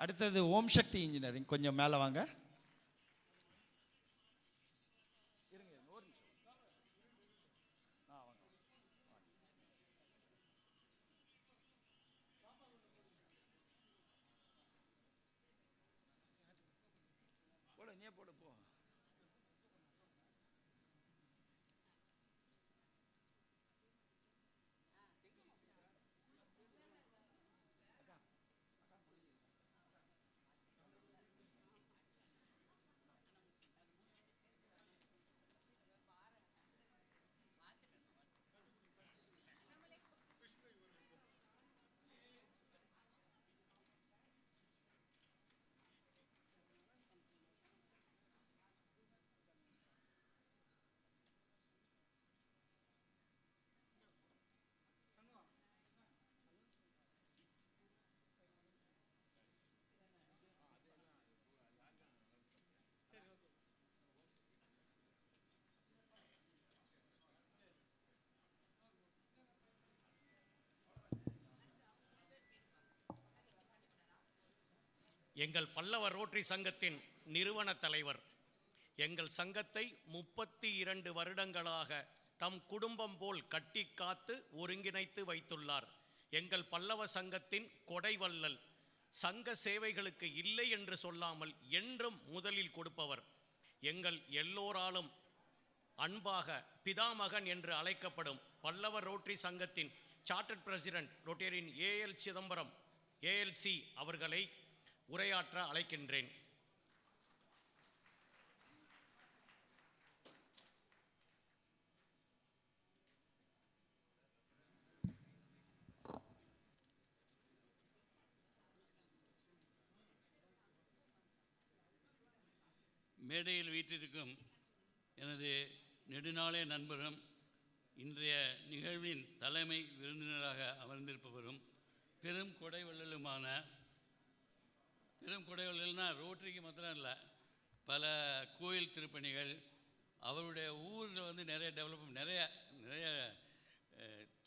அடுத்தது ஓம் சக்தி இன்ஜினியரிங், கொஞ்சம் மேலே வாங்க. போடு போ. எங்கள் பல்லவ ரோட்டரி சங்கத்தின் நிறுவன தலைவர் எங்கள் சங்கத்தை 32 வருடங்களாக தம் குடும்பம் போல் கட்டி காத்து ஒருங்கிணைத்து வைத்துள்ளார். எங்கள் பல்லவ சங்கத்தின் கொடைவள்ளல், சங்க சேவைகளுக்கு இல்லை என்று சொல்லாமல் என்றும் முதலில் கொடுப்பவர். எங்கள் எல்லோராலும் அன்பாக பிதாமகன் என்று அழைக்கப்படும் பல்லவ ரோட்டரி சங்கத்தின் chartered president Rotarian AL Chidambaram ALC அவர்களை உரையாற்ற அழைக்கின்றேன். மேடையில் வீற்றிருக்கும் எனது நெடுநாளைய நண்பரும் இன்றைய நிகழ்வின் தலைமை விருந்தினராக அமர்ந்திருப்பவரும் பெரும் கொடைவள்ளலுமான, பெரும் கொடைவள்ளல்னா ரோட்டரிக்கு மாத்திரம் இல்லை, பல கோயில் திருப்பணிகள், அவருடைய ஊரில் வந்து நிறைய டெவலப்மெண்ட், நிறைய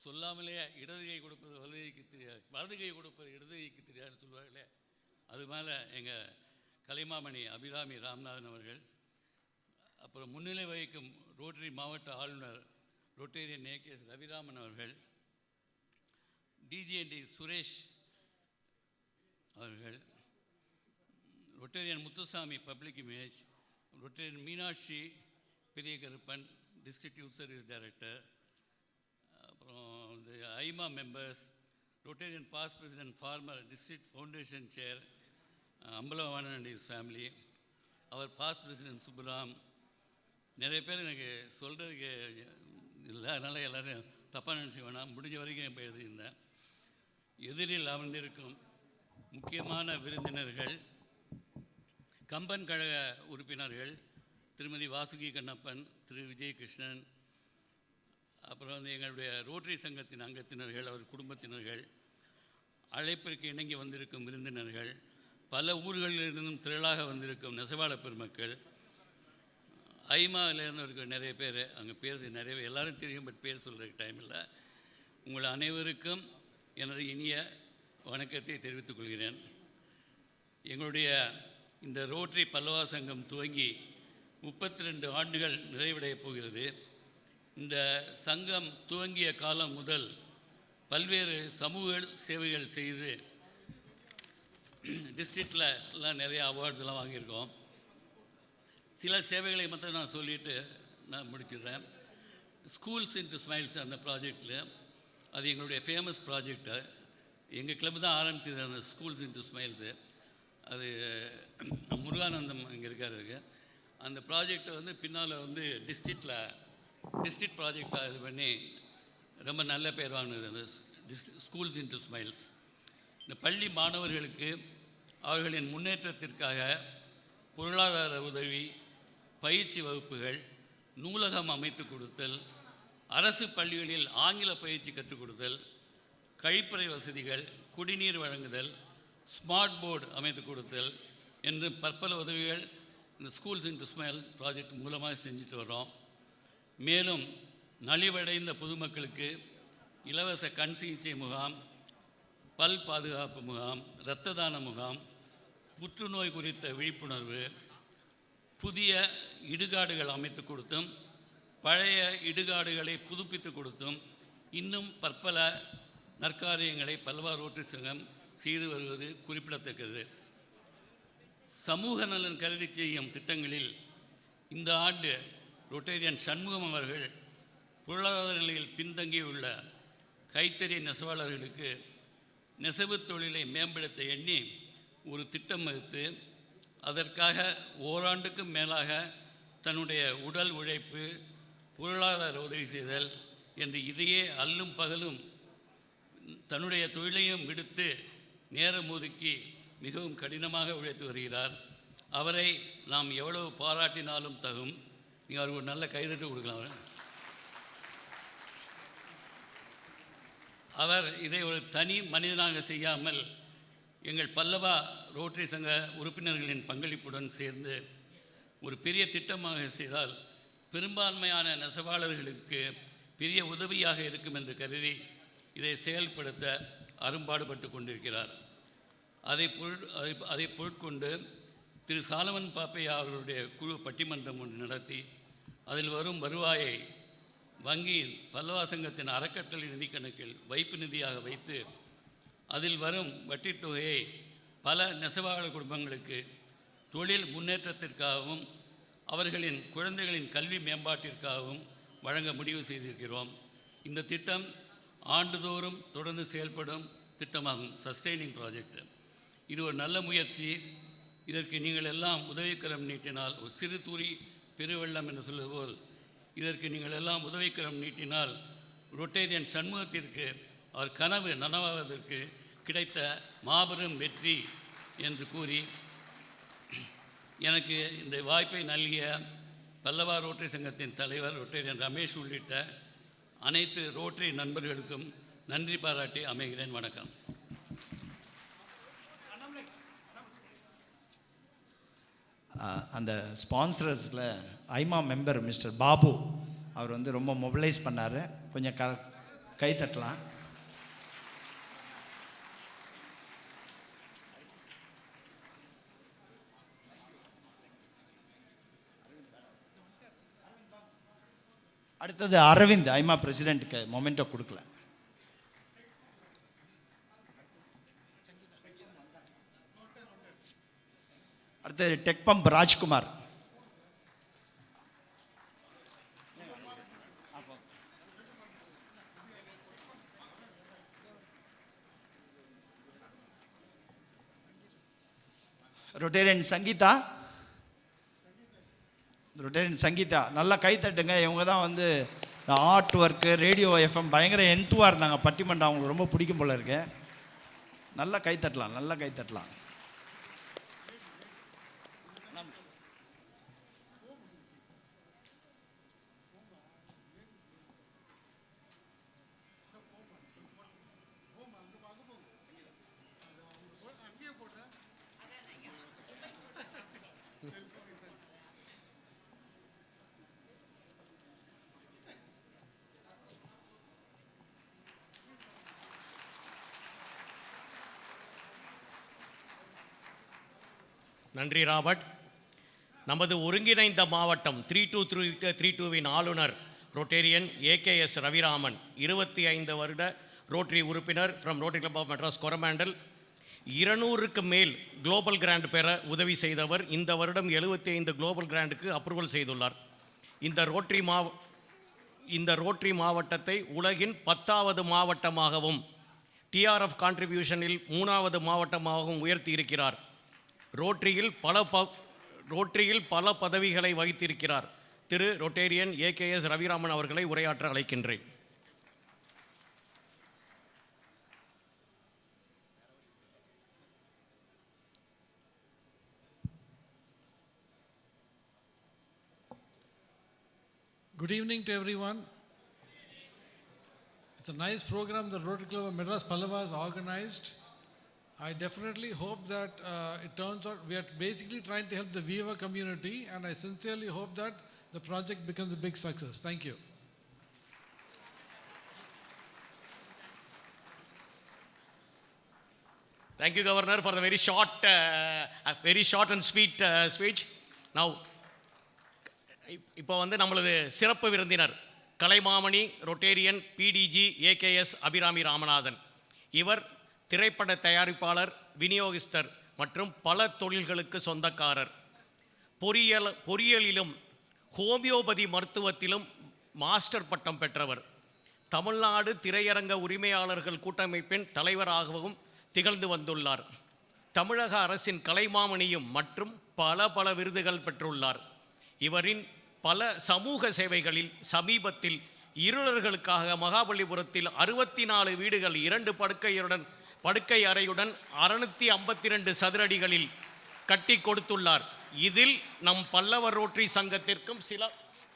சொல்லாமலேயே இடது கை கொடுப்பது வலது கைக்கு தெரியாது, வலது கை கொடுப்பது இடது கைக்கு தெரியாதுன்னு சொல்லுவார்களே, அது மேலே எங்கள் கலைமாமணி அபிராமி ராமநாதன் அவர்கள், அப்புறம் முன்னிலை வகிக்கும் ரோட்டரி மாவட்ட ஆளுநர் ரொட்டேரியன் ஏகே ரவிராமன் அவர்கள், டிஜிஎன்டி சுரேஷ் அவர்கள், Rotarian Muthusamy public image, Rotarian Meenakshi Periya Karuppan district youth service director, அப்புறம் இந்த AIMA members, Rotarian past president former district foundation chair Ambalavanan and is family, அவர் பாஸ்ட் பிரசிடென்ட் சுப்புராம், நிறைய பேர் எனக்கு சொல்கிறதுக்கு இல்லை, அதனால் எல்லோரும் தப்பாக நினச்சி வேணாம், முடிஞ்ச வரைக்கும் இப்போ எழுதியிருந்தேன். எதிரில் அமர்ந்திருக்கும் முக்கியமான விருந்தினர்கள், கம்பன் கழக உறுப்பினர்கள் திருமதி வாசுகி கண்ணப்பன், திரு விஜயகிருஷ்ணன், அப்புறம் வந்து எங்களுடைய ரோட்டரி சங்கத்தின் அங்கத்தினர்கள், அவர் குடும்பத்தினர்கள், அழைப்பிற்கு இணங்கி வந்திருக்கும் விருந்தினர்கள், பல ஊர்களிலிருந்தும் திரளாக வந்திருக்கும் நெசவாள பெருமக்கள், ஐமாவில் இருந்தவர்கள் நிறைய பேர், அங்கே பேர் நிறைய எல்லாரும் தெரியும், பட் பேர் சொல்கிறதுக்கு டைம் இல்லை. உங்கள் அனைவருக்கும் எனது இனிய வணக்கத்தை தெரிவித்துக் கொள்கிறேன். எங்களுடைய இந்த ரோட்டரி பல்லவா சங்கம் துவங்கி 32 ஆண்டுகள் நிறைவடையப் போகிறது. இந்த சங்கம் துவங்கிய காலம் முதல் பல்வேறு சமூக சேவைகள் செய்து டிஸ்ட்ரிக்டில் எல்லாம் நிறைய அவார்ட்ஸ்லாம் வாங்கியிருக்கோம். சில சேவைகளை மட்டும் நான் சொல்லிவிட்டு நான் முடிச்சிடுறேன். ஸ்கூல்ஸ் இன்டு ஸ்மைல்ஸ் அந்த ப்ராஜெக்டில், அது எங்களுடைய ஃபேமஸ் ப்ராஜெக்டு. எங்கள் கிளப் தான் ஆரம்பிச்சது அந்த ஸ்கூல்ஸ் இன்டு ஸ்மைல்ஸு. அது முருகானந்தம் இங்கே இருக்காருக்கு. அந்த ப்ராஜெக்டை வந்து பின்னால் வந்து டிஸ்ட்ரிக்ட் ப்ராஜெக்டாக இது பண்ணி ரொம்ப நல்ல பேர் வாங்கினது அந்த ஸ்கூல்ஸ் இன்டு ஸ்மைல்ஸ். இந்த பள்ளி மாணவர்களுக்கு அவர்களின் முன்னேற்றத்திற்காக பொருளாதார உதவி, பயிற்சி வகுப்புகள், நூலகம் அமைத்து கொடுத்தல், அரசு பள்ளிகளில் ஆங்கில பயிற்சி கற்றுக் கொடுத்தல், கழிப்பறை வசதிகள், குடிநீர் வழங்குதல், ஸ்மார்ட் போர்டு அமைத்து கொடுத்தல் என்று பற்பல உதவிகள் இந்த ஸ்கூல்ஸ் இன்டு ஸ்மைல் ப்ராஜெக்ட் மூலமாக செஞ்சுட்டு வரோம். மேலும் நலிவடைந்த பொதுமக்களுக்கு இலவச கண் சிகிச்சை முகாம், பல் பாதுகாப்பு முகாம், இரத்த தான முகாம், புற்றுநோய் குறித்த விழிப்புணர்வு, புதிய இடுகாடுகள் அமைத்து கொடுத்தும் பழைய இடுகாடுகளை புதுப்பித்து கொடுத்தும் இன்னும் பற்பல நற்காரியங்களை பல்லவா ரோட்டரி சங்கம் செய்து வருவது குறிப்பிடத்தக்கது. சமூக நலன் கருதி செய்யும் திட்டங்களில் இந்த ஆண்டு ரொட்டேரியன் சண்முகம் அவர்கள் பொருளாதார நிலையில் பின்தங்கியுள்ள கைத்தறி நெசவாளர்களுக்கு நெசவு தொழிலை மேம்படுத்த எண்ணி ஒரு திட்டம் வகுத்து அதற்காக ஓராண்டுக்கும் மேலாக தன்னுடைய உடல் உழைப்பு, பொருளாதார உதவி செய்தல் என்று இதையே அல்லும் பகலும் தன்னுடைய தொழிலையும் விடுத்து நேரம் ஒதுக்கி மிகவும் கடினமாக உழைத்து வருகிறார். அவரை நாம் எவ்வளவு பாராட்டினாலும் தகும். நீங்கள் அவருக்கு ஒரு நல்ல கைதட்டு கொடுக்கலாம். அவர் இதை ஒரு தனி மனிதனாக செய்யாமல் எங்கள் பல்லவா ரோட்டரி சங்க உறுப்பினர்களின் பங்களிப்புடன் சேர்ந்து ஒரு பெரிய திட்டமாக செய்தால் பெரும்பான்மையான நெசவாளர்களுக்கு பெரிய உதவியாக இருக்கும் என்று கருதி இதை செயல்படுத்த அரும்பாடுபட்டு கொண்டிருக்கிறார். அதை பொருட்கொண்டு திரு சாலமன் பாப்பையா அவர்களுடைய குழு பட்டிமன்றம் ஒன்று நடத்தி அதில் வரும் வருவாயை வங்கியின் பல்லவா சங்கத்தின் அறக்கட்டளை நிதி கணக்கில் வைப்பு நிதியாக வைத்து அதில் வரும் வட்டித் தொகையை பல நெசவாளர் குடும்பங்களுக்கு தொழில் முன்னேற்றத்திற்காகவும் அவர்களின் குழந்தைகளின் கல்வி மேம்பாட்டிற்காகவும் வழங்க முடிவு செய்திருக்கிறோம். இந்த திட்டம் ஆண்டுதோறும் தொடர்ந்து செயல்படும் திட்டமாகும். Sustaining project. இது ஒரு நல்ல முயற்சி. இதற்கு நீங்கள் எல்லாம் உதவிக்கரம் நீட்டினால், ஒரு சிறு தூரி பெருவெள்ளம் என்று சொல்லுவோல், இதற்கு நீங்கள் எல்லாம் உதவிக்கரம் நீட்டினால் ரொட்டேரியன் சண்முகத்திற்கு அவர் கனவு நனவாவதற்கு கிடைத்த மாபெரும் வெற்றி என்று கூறி எனக்கு இந்த வாய்ப்பை நல்கிய பல்லவா ரோட்டரி சங்கத்தின் தலைவர் ரொட்டேரியன் ரமேஷ் உள்ளிட்ட அனைத்து ரோட்டரி நண்பர்களுக்கும் நன்றி பாராட்டி அமைகிறேன். வணக்கம். அந்த ஸ்பான்சரர்ஸில் ஐமா மெம்பர் மிஸ்டர் பாபு அவர் வந்து ரொம்ப மொபிலைஸ் பண்ணார். கொஞ்சம் கை தட்டலாம். அடுத்தது அரவிந்த், ஐமா பிரசிடென்ட்டுக்கு மொமெண்டோ கொடுக்கல. அடுத்தது tech Pump Rajkumar. Rotarian Sangeetha, Rotarian Sangeetha நல்லா கை தட்டுங்க. இவங்க தான் வந்து ஆர்ட் ஒர்க்கு, ரேடியோ எஃப்எம் பயங்கர எந்துவாக இருந்தாங்க. பட்டிமன்றம் அவங்களுக்கு ரொம்ப பிடிக்கும் போல இருக்கு. நல்லா கை தட்டலாம், நல்லா கை தட்டலாம். நன்றி ராபர்ட். நமது ஒருங்கிணைந்த மாவட்டம் 3232வின் ஆளுநர் ரொட்டேரியன் ஏகேஎஸ் ரவிராமன் 25 வருட ரோட்டரி உறுப்பினர் from Rotary club of Madras Coromandel. 200க்கு மேல் குளோபல் கிராண்ட் பெற உதவி செய்தவர். இந்த வருடம் 75 குளோபல் கிராண்டுக்கு அப்ரூவல் செய்துள்ளார். இந்த ரோட்டரி மாவட்டத்தை உலகின் 10வது மாவட்டமாகவும் டிஆர்எஃப் கான்ட்ரிபியூஷனில் 3வது மாவட்டமாகவும் உயர்த்தி இருக்கிறார். ரோட்டரியில் பல பதவிகளை வகித்திருக்கிறார். திரு ரொட்டேரியன் ஏகேஎஸ் ரவிராமன் அவர்களை உரையாற்ற அழைக்கின்றேன். Good evening to everyone. It's a nice program the Rotary Club of Madras Pallava has organized. I definitely hope that it turns out we are basically trying to help the weaver community, and I sincerely hope that the project becomes a big success. Thank you. Thank you, Governor, for the very short and sweet speech. Now, இப்போ வந்து நம்மளது சிறப்பு விருந்தினர் Kalaimamani Rotarian PDG AKS Abirami Ramanathan. இவர் திரைப்பட தயாரிப்பாளர், விநியோகஸ்தர் மற்றும் பல தொழில்களுக்கு சொந்தக்காரர். பொறியியலிலும் ஹோமியோபதி மருத்துவத்திலும் மாஸ்டர் பட்டம் பெற்றவர். தமிழ்நாடு திரையரங்க உரிமையாளர்கள் கூட்டமைப்பின் தலைவராகவும் திகழ்ந்து வந்துள்ளார். தமிழக அரசின் கலைமாமணியும் மற்றும் பல விருதுகள் பெற்றுள்ளார். இவரின் பல சமூக சேவைகளில் சமீபத்தில் இருளர்களுக்காக மகாபலிபுரத்தில் 64 வீடுகள் 2 படுக்கை அறையுடன் 652 சதுரடிகளில் கட்டி கொடுத்துள்ளார். இதில் நம் பல்லவர் ரோட்டரி சங்கத்திற்கும்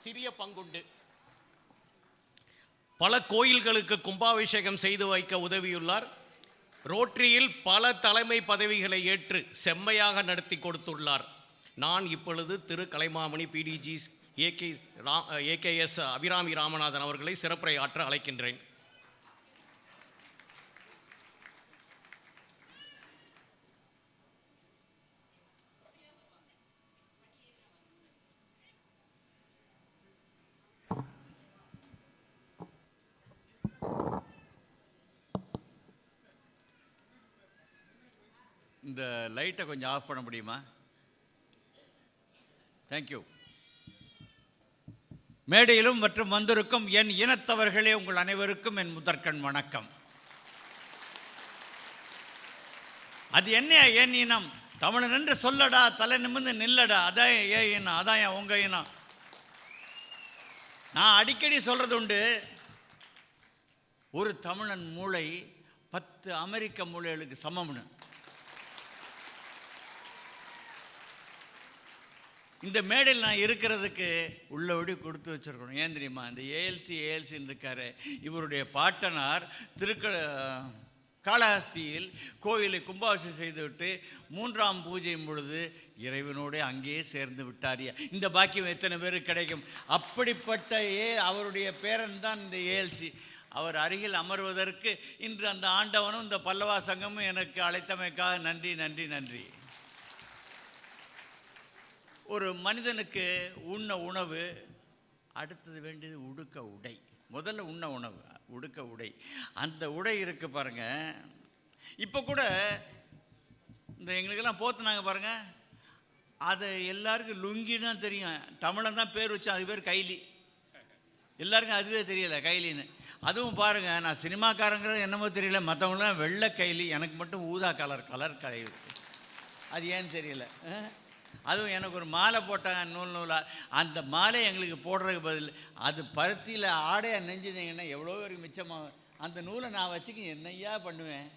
சிறிய பங்குண்டு. பல கோயில்களுக்கு கும்பாபிஷேகம் செய்து வைக்க உதவியுள்ளார். ரோட்டரியில் பல தலைமை பதவிகளை ஏற்று செம்மையாக நடத்தி கொடுத்துள்ளார். நான் இப்பொழுது திரு கலைமாமணி பிடிஜி ஏகேஎஸ் அபிராமி ராமநாதன் அவர்களை சிறப்புரை ஆற்ற அழைக்கின்றேன். இந்த லைட்டை கொஞ்சம் ஆஃப் பண்ண முடியுமா? தேங்க்யூ. மேடையிலும் மற்றும் வந்திருக்கும் என் இனத்தவர்களே, உங்கள் அனைவருக்கும் என் முதற்கண் வணக்கம். அது என்ன என் இனம்? தமிழன் என்று சொல்லடா, தலை நிமிர்ந்து நில்லடா, அதான் ஏ இனம், அதான் என் உங்க இனம். நான் அடிக்கடி சொல்றது உண்டு, ஒரு தமிழன் மூளை 10 அமெரிக்க மூளைகளுக்கு சமம்னு. இந்த மேடையில் நான் இருக்கிறதுக்கு உள்ளபடி கொடுத்து வச்சுருக்கணும். ஏன் தெரியுமா? இந்த ஏஎல்சின்னு இருக்காரு, இவருடைய பாட்டனார் காளஹஸ்தியில் கோயிலை கும்பாபிஷேகம் செய்துவிட்டு 3ஆம் பூஜையும் பொழுது இறைவனோடு அங்கேயே சேர்ந்து விட்டாரியா. இந்த பாக்கியம் எத்தனை பேருக்கு கிடைக்கும்? அப்படிப்பட்ட அவருடைய பேரன் தான் இந்த ஏஎல்சி. அவர் அருகில் அமர்வதற்கு இன்று அந்த ஆண்டவனும் இந்த பல்லவா சங்கமும் எனக்கு அழைத்தமைக்காக நன்றி நன்றி நன்றி. ஒரு மனிதனுக்கு உண்ண உணவு, அடுத்தது வேண்டியது உடுக்க உடை. முதல்ல உண்ண உணவு, உடுக்க உடை. அந்த உடை இருக்குது பாருங்க. இப்போ கூட இந்த எங்களுக்கெல்லாம் போத்துனாங்க பாருங்க, அதை எல்லாருக்கும் லுங்கின்னு தான் தெரியும். தமிழன் தான் பேர் வச்சோம், அது பேர் கைலி. எல்லாருக்கும் அதுவே தெரியலை கைலின்னு. அதுவும் பாருங்கள், நான் சினிமாக்காரங்கிறது என்னமோ தெரியல, மற்றவங்களாம் வெள்ளை கைலி, எனக்கு மட்டும் ஊதா கலர் கலை இருக்குது. அது ஏன்னு தெரியல. அதுவும் எனக்கு ஒரு மாலை போட்டாங்க நூலாக. அந்த மாலை எங்களுக்கு போடுறதுக்கு பதில் அது பருத்தியில் ஆடையாக நெஞ்சுதீங்கன்னா எவ்வளோ பேருக்கு மிச்சமாகும். அந்த நூலை நான் வச்சுக்க என்னையா பண்ணுவேன்?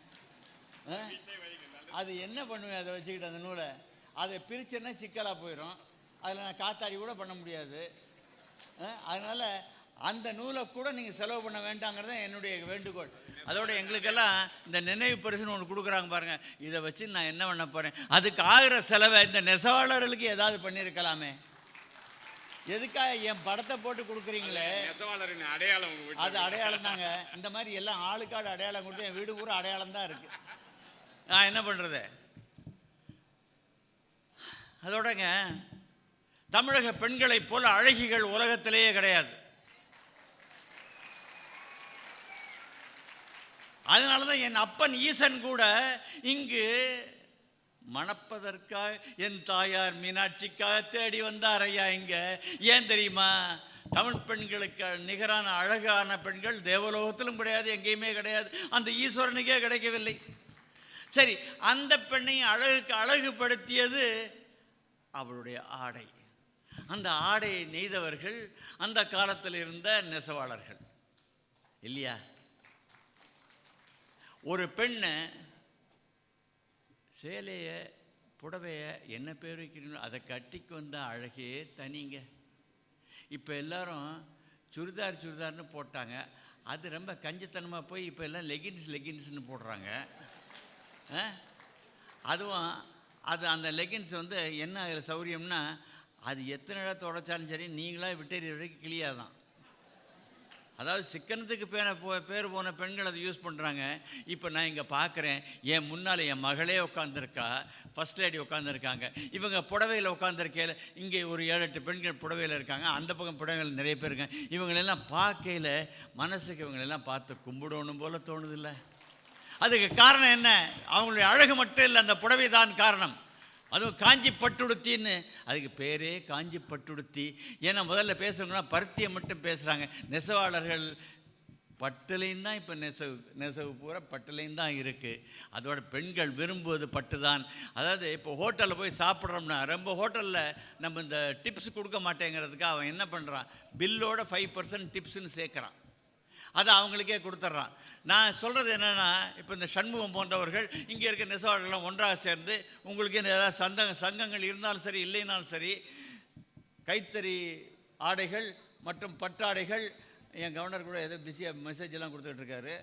அது என்ன பண்ணுவேன் அதை வச்சுக்கிட்டு? அந்த நூலை அதை பிரிச்சேன்னா சிக்கலாக போயிடும். அதில் நான் காத்தாடி கூட பண்ண முடியாது. அதனால் அந்த நூலை கூட நீங்கள் செலவு பண்ண வேண்டாங்கிறது என்னுடைய வேண்டுகோள். அதோட எங்களுக்கெல்லாம் இந்த நினைவு பரிசுன்னு ஒன்று கொடுக்குறாங்க பாருங்கள், இதை வச்சு நான் என்ன பண்ண போகிறேன்? அதுக்கு ஆகிற செலவை இந்த நெசவாளர்களுக்கு ஏதாவது பண்ணியிருக்கலாமே. எதுக்காக என் படத்தை போட்டு கொடுக்குறீங்களே? அடையாளம், அது அடையாளம் தாங்க. இந்த மாதிரி எல்லாம் ஆளுக்காடு அடையாளம் கொடுத்து என் வீடு பூரா அடையாளம் தான் இருக்குது. நான் என்ன பண்ணுறது? அதோடங்க தமிழக பெண்களைப் போல அழகிகள் உலகத்திலேயே கிடையாது. அதனால தான் என் அப்பன் ஈசன் கூட இங்கு மணப்பதற்காக என் தாயார் மீனாட்சிக்காக தேடி வந்தார் ஐயா. இங்கே ஏன் தெரியுமா? தமிழ் பெண்களுக்கு நிகரான அழகான பெண்கள் தேவலோகத்திலும் கிடையாது, எங்கேயுமே கிடையாது, அந்த ஈஸ்வரனுக்கே கிடைக்கவில்லை. சரி, அந்த பெண்ணையும் அழகுபடுத்தியது அவளுடைய ஆடை. அந்த ஆடையை நெய்தவர்கள் அந்த காலத்தில் இருந்த நெசவாளர்கள் இல்லையா? ஒரு பெண்ணை சேலையை புடவையை என்ன பேர் வைக்கிறீங்களோ அதை கட்டிக்கு வந்த அழகே தனிங்க. இப்போ எல்லாரும் சுடிதார்னு போட்டாங்க, அது ரொம்ப கஞ்சத்தனமாக போய் இப்போ எல்லாம் லெகின்ஸ்னு போடுறாங்க. அதுவும் அந்த லெகின்ஸ் வந்து என்ன அதில் சௌரியம்னா, அது எத்தனை இடத்த உடைச்சாலும் சரி நீங்களாக விட்டேறி வரைக்கும் கிளியாதான். அதாவது சிக்கனத்துக்கு பேர் போன பெண்கள் அதை யூஸ் பண்ணுறாங்க. இப்போ நான் இங்கே பார்க்குறேன், என் முன்னால் என் மகளே உட்காந்துருக்கா, ஃபர்ஸ்ட் லேடி உட்காந்துருக்காங்க. இவங்க புடவையில் உட்காந்துருக்கையில் இங்கே ஒரு 7-8 பெண்கள் புடவையில் இருக்காங்க, அந்த பக்கம் புடவைகள் நிறைய பேர் இருக்காங்க. இவங்களெல்லாம் பார்க்கையில் மனசுக்கு இவங்களெல்லாம் பார்த்து கும்பிடணும் போல தோணுதில்லை? அதுக்கு காரணம் என்ன? அவங்களுடைய அழகு மட்டும் இல்லை, அந்த புடவை தான் காரணம். அதுவும் காஞ்சி பட்டுடுத்தின்னு, அதுக்கு பேரே காஞ்சி பட்டுடுத்தி. ஏன்னா முதல்ல பேசுகிறவங்கன்னா பருத்தியை மட்டும் பேசுகிறாங்க. நெசவாளர்கள் பட்டுலையும் தான் இப்போ நெசவு பூரா பட்டுலையும் தான் இருக்குது. அதோட பெண்கள் விரும்புவது பட்டு தான். அதாவது இப்போ ஹோட்டலில் போய் சாப்பிட்றோம்னா ரொம்ப ஹோட்டலில் நம்ம இந்த டிப்ஸ் கொடுக்க மாட்டேங்கிறதுக்கு அவன் என்ன பண்ணுறான், பில்லோட 5% டிப்ஸுன்னு சேர்க்குறான், அதை அவங்களுக்கே கொடுத்துட்றான். நான் சொல்கிறது என்னென்னா, இப்போ இந்த சண்முகம் போன்றவர்கள் இங்கே இருக்க நெசவாளர்கள்லாம் ஒன்றாக சேர்ந்து உங்களுக்கு ஏதாவது சங்கங்கள் இருந்தாலும் சரி இல்லைனாலும் சரி, கைத்தறி ஆடைகள் மற்றும் பட்டாடைகள், என் கவர்னர் கூட ஏதோ பிஸியாக மெசேஜ் எல்லாம் கொடுத்துட்டு இருக்காரு,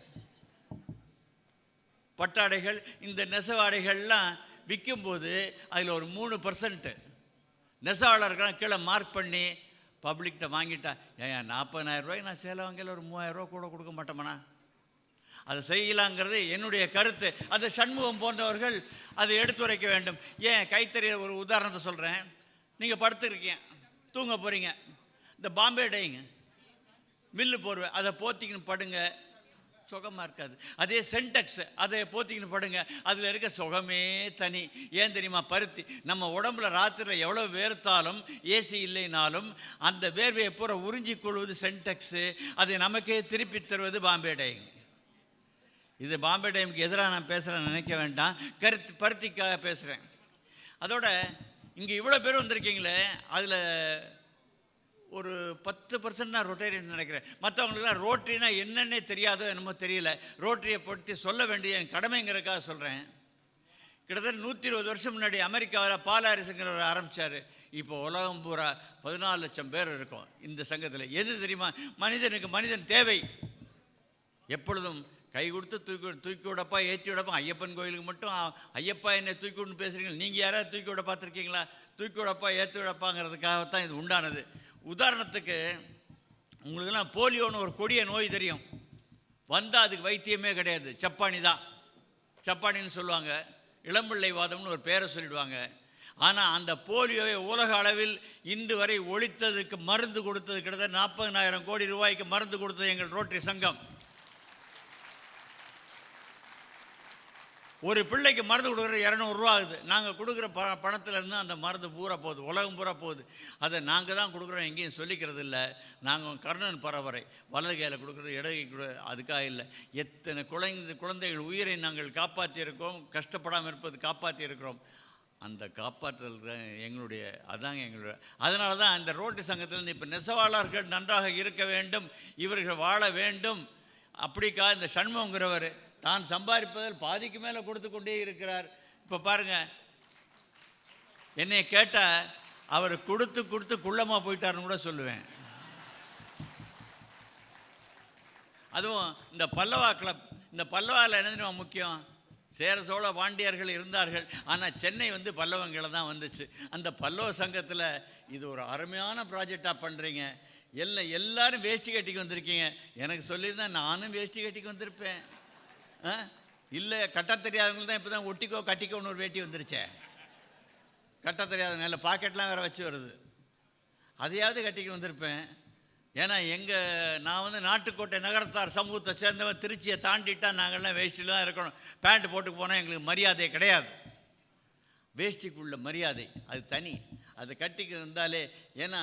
பட்டாடைகள் இந்த நெசவாடைகள்லாம் விற்கும்போது அதில் ஒரு 3% நெசவாளர்கள்லாம் கீழே மார்க் பண்ணி பப்ளிக்கிட்ட வாங்கிட்டா, ஏன் 40,000 ரூபாய்க்கு நான் சேலை வாங்கல ஒரு 3,000 ரூபா கூட கொடுக்க மாட்டோம்னா? அதை செய்யலாங்கிறது என்னுடைய கருத்து. அது சண்முகம் போன்றவர்கள் அதை எடுத்துரைக்க வேண்டும். ஏன் கைத்தறியில் ஒரு உதாரணத்தை சொல்கிறேன். நீங்கள் படுத்துருக்கீங்க, தூங்க போகிறீங்க, இந்த பாம்பே டைங்க மில்லு போர்வை அதை போத்திக்கின்னு படுங்க, சுகமாக இருக்காது. அதே சென்டெக்ஸ் அதை போத்திக்கின்னு படுங்க, அதில் இருக்க சுகமே தனி. ஏன் தெரியுமா? பருத்தி. நம்ம உடம்புல ராத்திரியில் எவ்வளோ வேர்த்தாலும் ஏசி இல்லைனாலும் அந்த வேர்வையை பூரா உறிஞ்சி கொள்வது சென்டெக்ஸு, அதை நமக்கே திருப்பி தருவது பாம்பே டைங். இது பாம்பே டைமுக்கு எதிராக நான் பேசுகிறேன்னு நினைக்க வேண்டாம், பருத்திக்காக பேசுகிறேன். அதோட இங்கே இவ்வளோ பேர் வந்திருக்கீங்களே, அதில் ஒரு 10% நான் ரொட்டேரியன் நினைக்கிறேன். மற்றவங்களுக்குலாம் ரோட்டரினா என்னன்னே தெரியாதோ என்னமோ தெரியல. ரோட்டரியை பற்றி சொல்ல வேண்டிய என் கடமைங்கிறதுக்காக சொல்கிறேன். கிட்டத்தட்ட 120 வருஷம் முன்னாடி அமெரிக்காவில் பாலாரிசுங்கிறவர் ஆரம்பித்தார். இப்போ உலகம் பூரா 14 லட்சம் பேர் இருக்கும் இந்த சங்கத்தில். எது தெரியுமா? மனிதனுக்கு மனிதன் தேவை. எப்பொழுதும் கை கொடுத்து தூக்கி விடப்பா, ஏற்றி விடப்பா. ஐயப்பன் கோயிலுக்கு மட்டும் ஐயப்பா என்னை தூக்கி விட்டு பேசுகிறீங்க. நீங்கள் யாராவது தூக்கி விட பார்த்துருக்கீங்களா? தூக்கி விடப்பா ஏற்றி விடப்பாங்கிறதுக்காகத்தான் இது உண்டானது. உதாரணத்துக்கு உங்களுக்கெல்லாம் போலியோன்னு ஒரு கொடிய நோய் தெரியும். வந்தால் அதுக்கு வைத்தியமே கிடையாது, சப்பானி தான். சப்பானின்னு சொல்லுவாங்க, இளம்பிள்ளை வாதம்னு ஒரு பேரை சொல்லிடுவாங்க. ஆனால் அந்த போலியோவை உலக அளவில் இன்று வரை ஒழித்ததுக்கு மருந்து கொடுத்தது கிட்டத்தட்ட 40,000 கோடி ரூபாய்க்கு மருந்து கொடுத்தது எங்கள் ரோட்டரி சங்கம். ஒரு பிள்ளைக்கு மருந்து கொடுக்குறது 200 ரூபா ஆகுது. நாங்கள் கொடுக்குற பணத்திலேருந்து அந்த மருந்து பூரா போகுது, உலகம் பூரா போகுது. அதை நாங்கள் தான் கொடுக்குறோம், எங்கேயும் சொல்லிக்கிறது இல்லை. நாங்கள் கர்ணன் பரவரை வலது கையில் கொடுக்குறது இடகை அதுக்காக இல்லை. எத்தனை குழந்தைகள் உயிரை நாங்கள் காப்பாற்றியிருக்கோம், கஷ்டப்படாமல் இருப்பது காப்பாற்றியிருக்கிறோம். அந்த காப்பாற்றுதல் தான் எங்களுடைய, அதாங்க எங்களுடைய. அதனால தான் அந்த ரோட்டு சங்கத்திலேருந்து இப்போ நெசவாளர்கள் நன்றாக இருக்க வேண்டும், இவர்கள் வாழ வேண்டும். அப்படிக்கா இந்த சண்முகங்கிறவர் தான் சம்பாதிப்பதில் பாதிக்கு மேலே கொடுத்து கொண்டே இருக்கிறார். இப்போ பாருங்கள், என்னை கேட்டால் அவர் கொடுத்து குள்ளமாக போயிட்டாருன்னு கூட சொல்லுவேன். அதுவும் இந்த பல்லவா கிளப், இந்த பல்லவாவில் என்ன முக்கியம்? சேர சோழ பாண்டியர்கள் இருந்தார்கள், ஆனால் சென்னை வந்து பல்லவங்களை தான் வந்துச்சு. அந்த பல்லவ சங்கத்தில் இது ஒரு அருமையான ப்ராஜெக்டாக பண்ணுறீங்க. எல்லாரும் வேஷ்டி கட்டிக்கு வந்திருக்கீங்க. எனக்கு சொல்லியிருந்தா நானும் வேஷ்டி கட்டிக்கு வந்திருப்பேன். இல்லை, கட்ட தெரியாதவங்களுக்கு தான் இப்போ தான் ஒட்டிக்கோ கட்டிக்கோன்னு ஒரு வேட்டி வந்துருச்சேன். கட்ட தெரியாத நல்ல பாக்கெட்லாம் வேறு வச்சு வருது, அதையாவது கட்டிக்கு வந்திருப்பேன். ஏன்னா நான் வந்து நாட்டுக்கோட்டை நகரத்தார் சமூகத்தை சேர்ந்தவன். திருச்சியை தாண்டிட்டா நாங்கள்லாம் வேஷ்டியில் தான் இருக்கணும். பேண்ட் போட்டு போனால் எங்களுக்கு மரியாதை கிடையாது. வேஷ்டிக்குள்ள மரியாதை அது தனி, அதை கட்டிக்கு வந்தாலே. ஏன்னா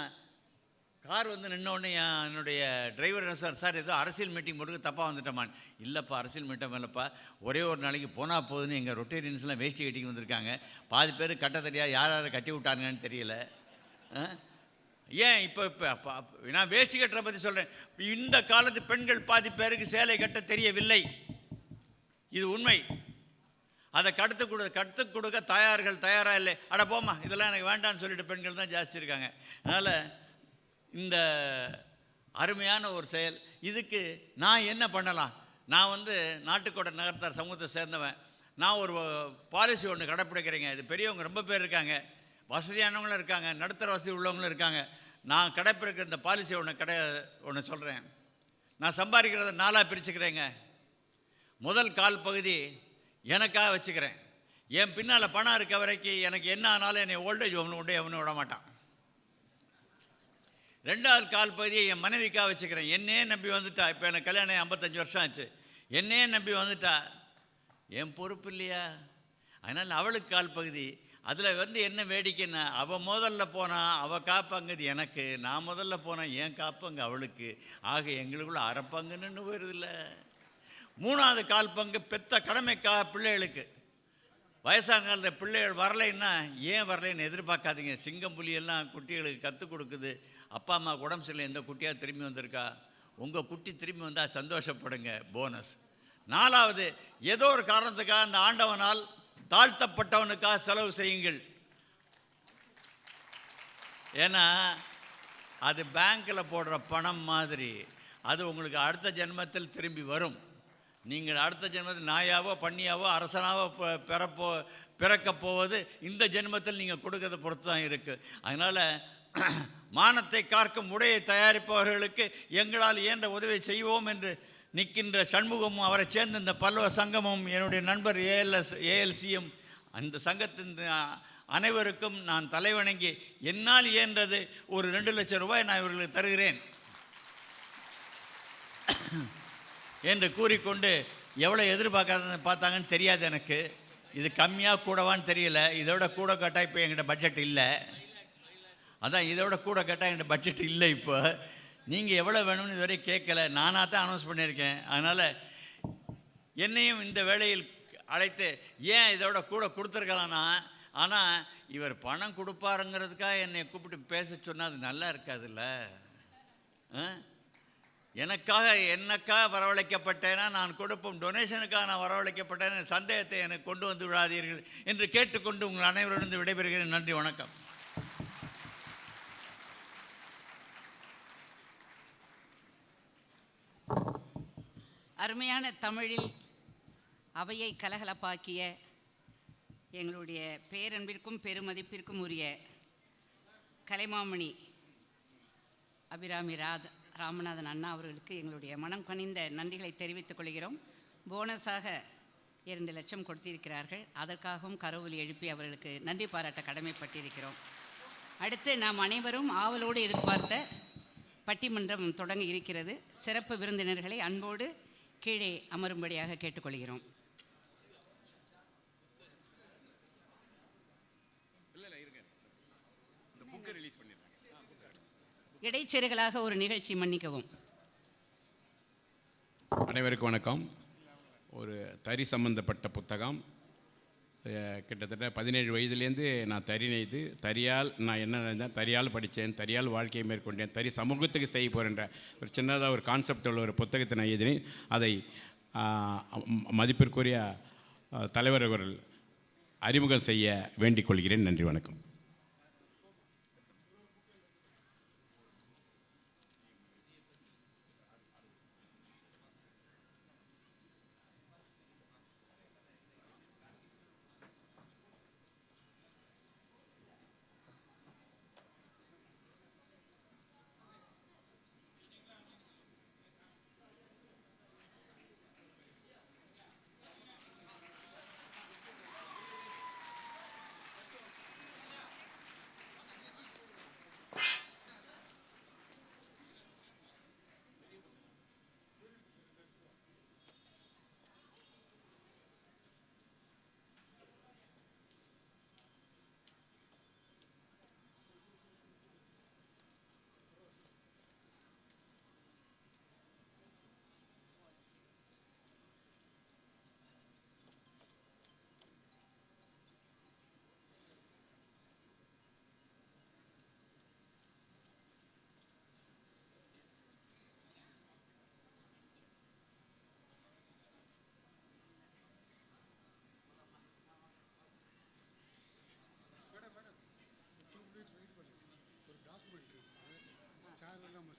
கார் வந்து நின்னோடனே என்னுடைய டிரைவர் என்ன சார் ஏதோ அரசியல் மீட்டிங் போட்டு தப்பாக வந்துட்டோமான். இல்லைப்பா, அரசியல் மீட்டம் இல்லைப்பா, ஒரே ஒரு நாளைக்கு போனால் போகுதுன்னு எங்கள் ரொட்டேரியன்ஸ்லாம் வேஷ்டி கட்டிக்கு வந்திருக்காங்க. பாதி பேர் கட்ட தெரியாது, யார் கட்டி விட்டாங்கன்னு தெரியல. ஏன் இப்போ நான் வேஷ்டி கட்டுற பற்றி சொல்கிறேன். இந்த காலத்து பெண்கள் பாதி பேருக்கு சேலை கட்ட தெரியவில்லை, இது உண்மை. அதை கற்றுக் கொடுக்க தயாராக இல்லை. அட போமா, இதெல்லாம் எனக்கு வேண்டான்னு சொல்லிட்டு பெண்கள் தான் ஜாஸ்தி இருக்காங்க. அதனால் இந்த அருமையான ஒரு செயல், இதுக்கு நான் என்ன பண்ணலாம்? நான் வந்து நாட்டுக்கோட்டை நகரத்தார் சமூகத்தை சேர்ந்தவன். நான் ஒரு பாலிசி ஒன்று கடைப்பிடிக்கிறேங்க. இது பெரியவங்க ரொம்ப பேர் இருக்காங்க, வசதியானவங்களும் இருக்காங்க, நடுத்தர வசதி உள்ளவங்களும் இருக்காங்க. நான் கடைப்பிடிக்கிற இந்த பாலிசி ஒன்று சொல்கிறேன். நான் சம்பாதிக்கிறத 4 பிரிச்சுக்கிறேங்க. முதல் கால் பகுதி எனக்காக வச்சுக்கிறேன். என் பின்னால் பணம் இருக்க வரைக்கும் எனக்கு என்ன ஆனாலும் என்னை ஓல்டேஜ் ஹோமில் கொண்டு எவனும் விட மாட்டான். 2வது கால் பகுதியை என் மனைவிக்காக வச்சுக்கிறேன். என்னையே நம்பி வந்துட்டா. இப்போ எனக்கு கல்யாணம் 55 வருஷம் ஆச்சு. என்னையே நம்பி வந்துட்டா, என் பொறுப்பு இல்லையா? அதனால் அவளுக்கு கால் பகுதி. அதில் என்ன வேடிக்கைன்னா, அவள் முதல்ல போனால் அவள் காப்பங்குது எனக்கு, நான் முதல்ல போனால் என் காப்பங்கு அவளுக்கு. ஆக எங்களுக்குள்ள அரைப்பங்குன்னு போயிடுதில்ல. 3வது கால் பங்கு பெத்த கடமைக்காக பிள்ளைகளுக்கு. வயசான காலத்தில் பிள்ளைகள் வரலைன்னா ஏன் வரலைன்னு எதிர்பார்க்காதீங்க. சிங்கம் புலியெல்லாம் குட்டிகளுக்கு கற்றுக் கொடுக்குது. அப்பா அம்மா உடம்பு சரியில்லை, எந்த குட்டியாக திரும்பி வந்திருக்கா, உங்கள் குட்டி திரும்பி வந்தால் சந்தோஷப்படுங்க, போனஸ். 4வது, ஏதோ ஒரு காரணத்துக்காக அந்த ஆண்டவனால் தாழ்த்தப்பட்டவனுக்காக செலவு செய்யுங்கள். ஏன்னா அது பேங்க்கில் போடுற பணம் மாதிரி, அது உங்களுக்கு அடுத்த ஜென்மத்தில் திரும்பி வரும். நீங்கள் அடுத்த ஜென்மத்தில் நாயாவோ பன்னியாவோ அரசனாவோ பிறக்கப் போவது இந்த ஜென்மத்தில் நீங்கள் கொடுக்கறத பொறுத்து தான் இருக்குது. அதனால் மானத்தை காக்கும் உடையை தயாரிப்பவர்களுக்கு எங்களால் இயன்ற உதவி செய்வோம் என்று நிற்கின்ற சண்முகமும் அவரை சேர்ந்த இந்த பல்லவ சங்கமும் என்னுடைய நண்பர் ஏஎல்சியும் அந்த சங்கத்தின் அனைவருக்கும் நான் தலைவணங்கி என்னால் இயன்றது ஒரு 2 லட்சம் ரூபாய் நான் இவர்களுக்கு தருகிறேன் என்று கூறிக்கொண்டு, எவ்வளோ பார்த்தாங்கன்னு தெரியாது எனக்கு. இது கம்மியாக கூடவான்னு தெரியல. இதோட கூட கேட்டால் இப்போ எங்கிட்ட பட்ஜெட் இல்லை. அதான் இதோட கூட கேட்டால் எங்கிட்ட பட்ஜெட் இல்லை. இப்போ நீங்கள் எவ்வளோ வேணும்னு இதுவரை கேட்கல, நானாக தான் அனௌன்ஸ் பண்ணியிருக்கேன். அதனால் என்னையும் இந்த வேளையில் அழைத்து ஏன் இதோட கூட கொடுத்துருக்கலான்னா, ஆனால் இவர் பணம் கொடுப்பாருங்கிறதுக்காக என்னை கூப்பிட்டு பேச சொன்னால் அது நல்லா இருக்காதுல்ல. எனக்காக வரவழைக்கப்பட்டேன்னா நான் கொடுப்போம், டொனேஷனுக்காக நான் வரவழைக்கப்பட்டேன், சந்தேகத்தை எனக்கு கொண்டு வந்து விடாதீர்கள் என்று கேட்டுக்கொண்டு உங்கள் அனைவரிடம் விடைபெறுகிறேன். நன்றி, வணக்கம். அருமையான தமிழில் அவையை கலகலப்பாக்கிய எங்களுடைய பேரன்பிற்கும் பெருமதிப்பிற்கும் உரிய கலைமாமணி அபிராமி ராமநாதன் அண்ணா அவர்களுக்கு எங்களுடைய மனம் கனிந்த நன்றிகளை தெரிவித்துக் கொள்கிறோம். போனஸாக 2 லட்சம் கொடுத்திருக்கிறார்கள். அதற்காகவும் கரவொலி எழுப்பி அவர்களுக்கு நன்றி பாராட்ட கடமைப்பட்டிருக்கிறோம். அடுத்து நாம் அனைவரும் ஆவலோடு எதிர்பார்த்த பட்டிமன்றம் தொடங்க இருக்கிறது. சிறப்பு விருந்தினர்களை அன்போடு கீழே அமரும்படியாக கேட்டுக்கொள்கிறோம். இடைச்செருகலாக ஒரு நிகழ்ச்சி, மன்னிக்கவும். அனைவருக்கும் வணக்கம். ஒரு தறி சம்பந்தப்பட்ட புத்தகம். கிட்டத்தட்ட 17 வயதுலேருந்து நான் தறி நெய்து, தறியால் நான் என்ன நினைச்சேன், தறியால் படித்தேன், தறியால் வாழ்க்கையை மேற்கொண்டேன், தறி சமூகத்துக்கு செய்ய போகின்ற ஒரு சின்னதாக ஒரு கான்செப்ட் உள்ள ஒரு புத்தகத்தை நான் எழுதினேன். அதை மதிப்பிற்குரிய தலைவர் அவர்கள் அறிமுகம் செய்ய வேண்டிக் கொள்கிறேன். நன்றி, வணக்கம்.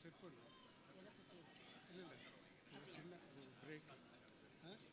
செட் பண்ணுவோம்.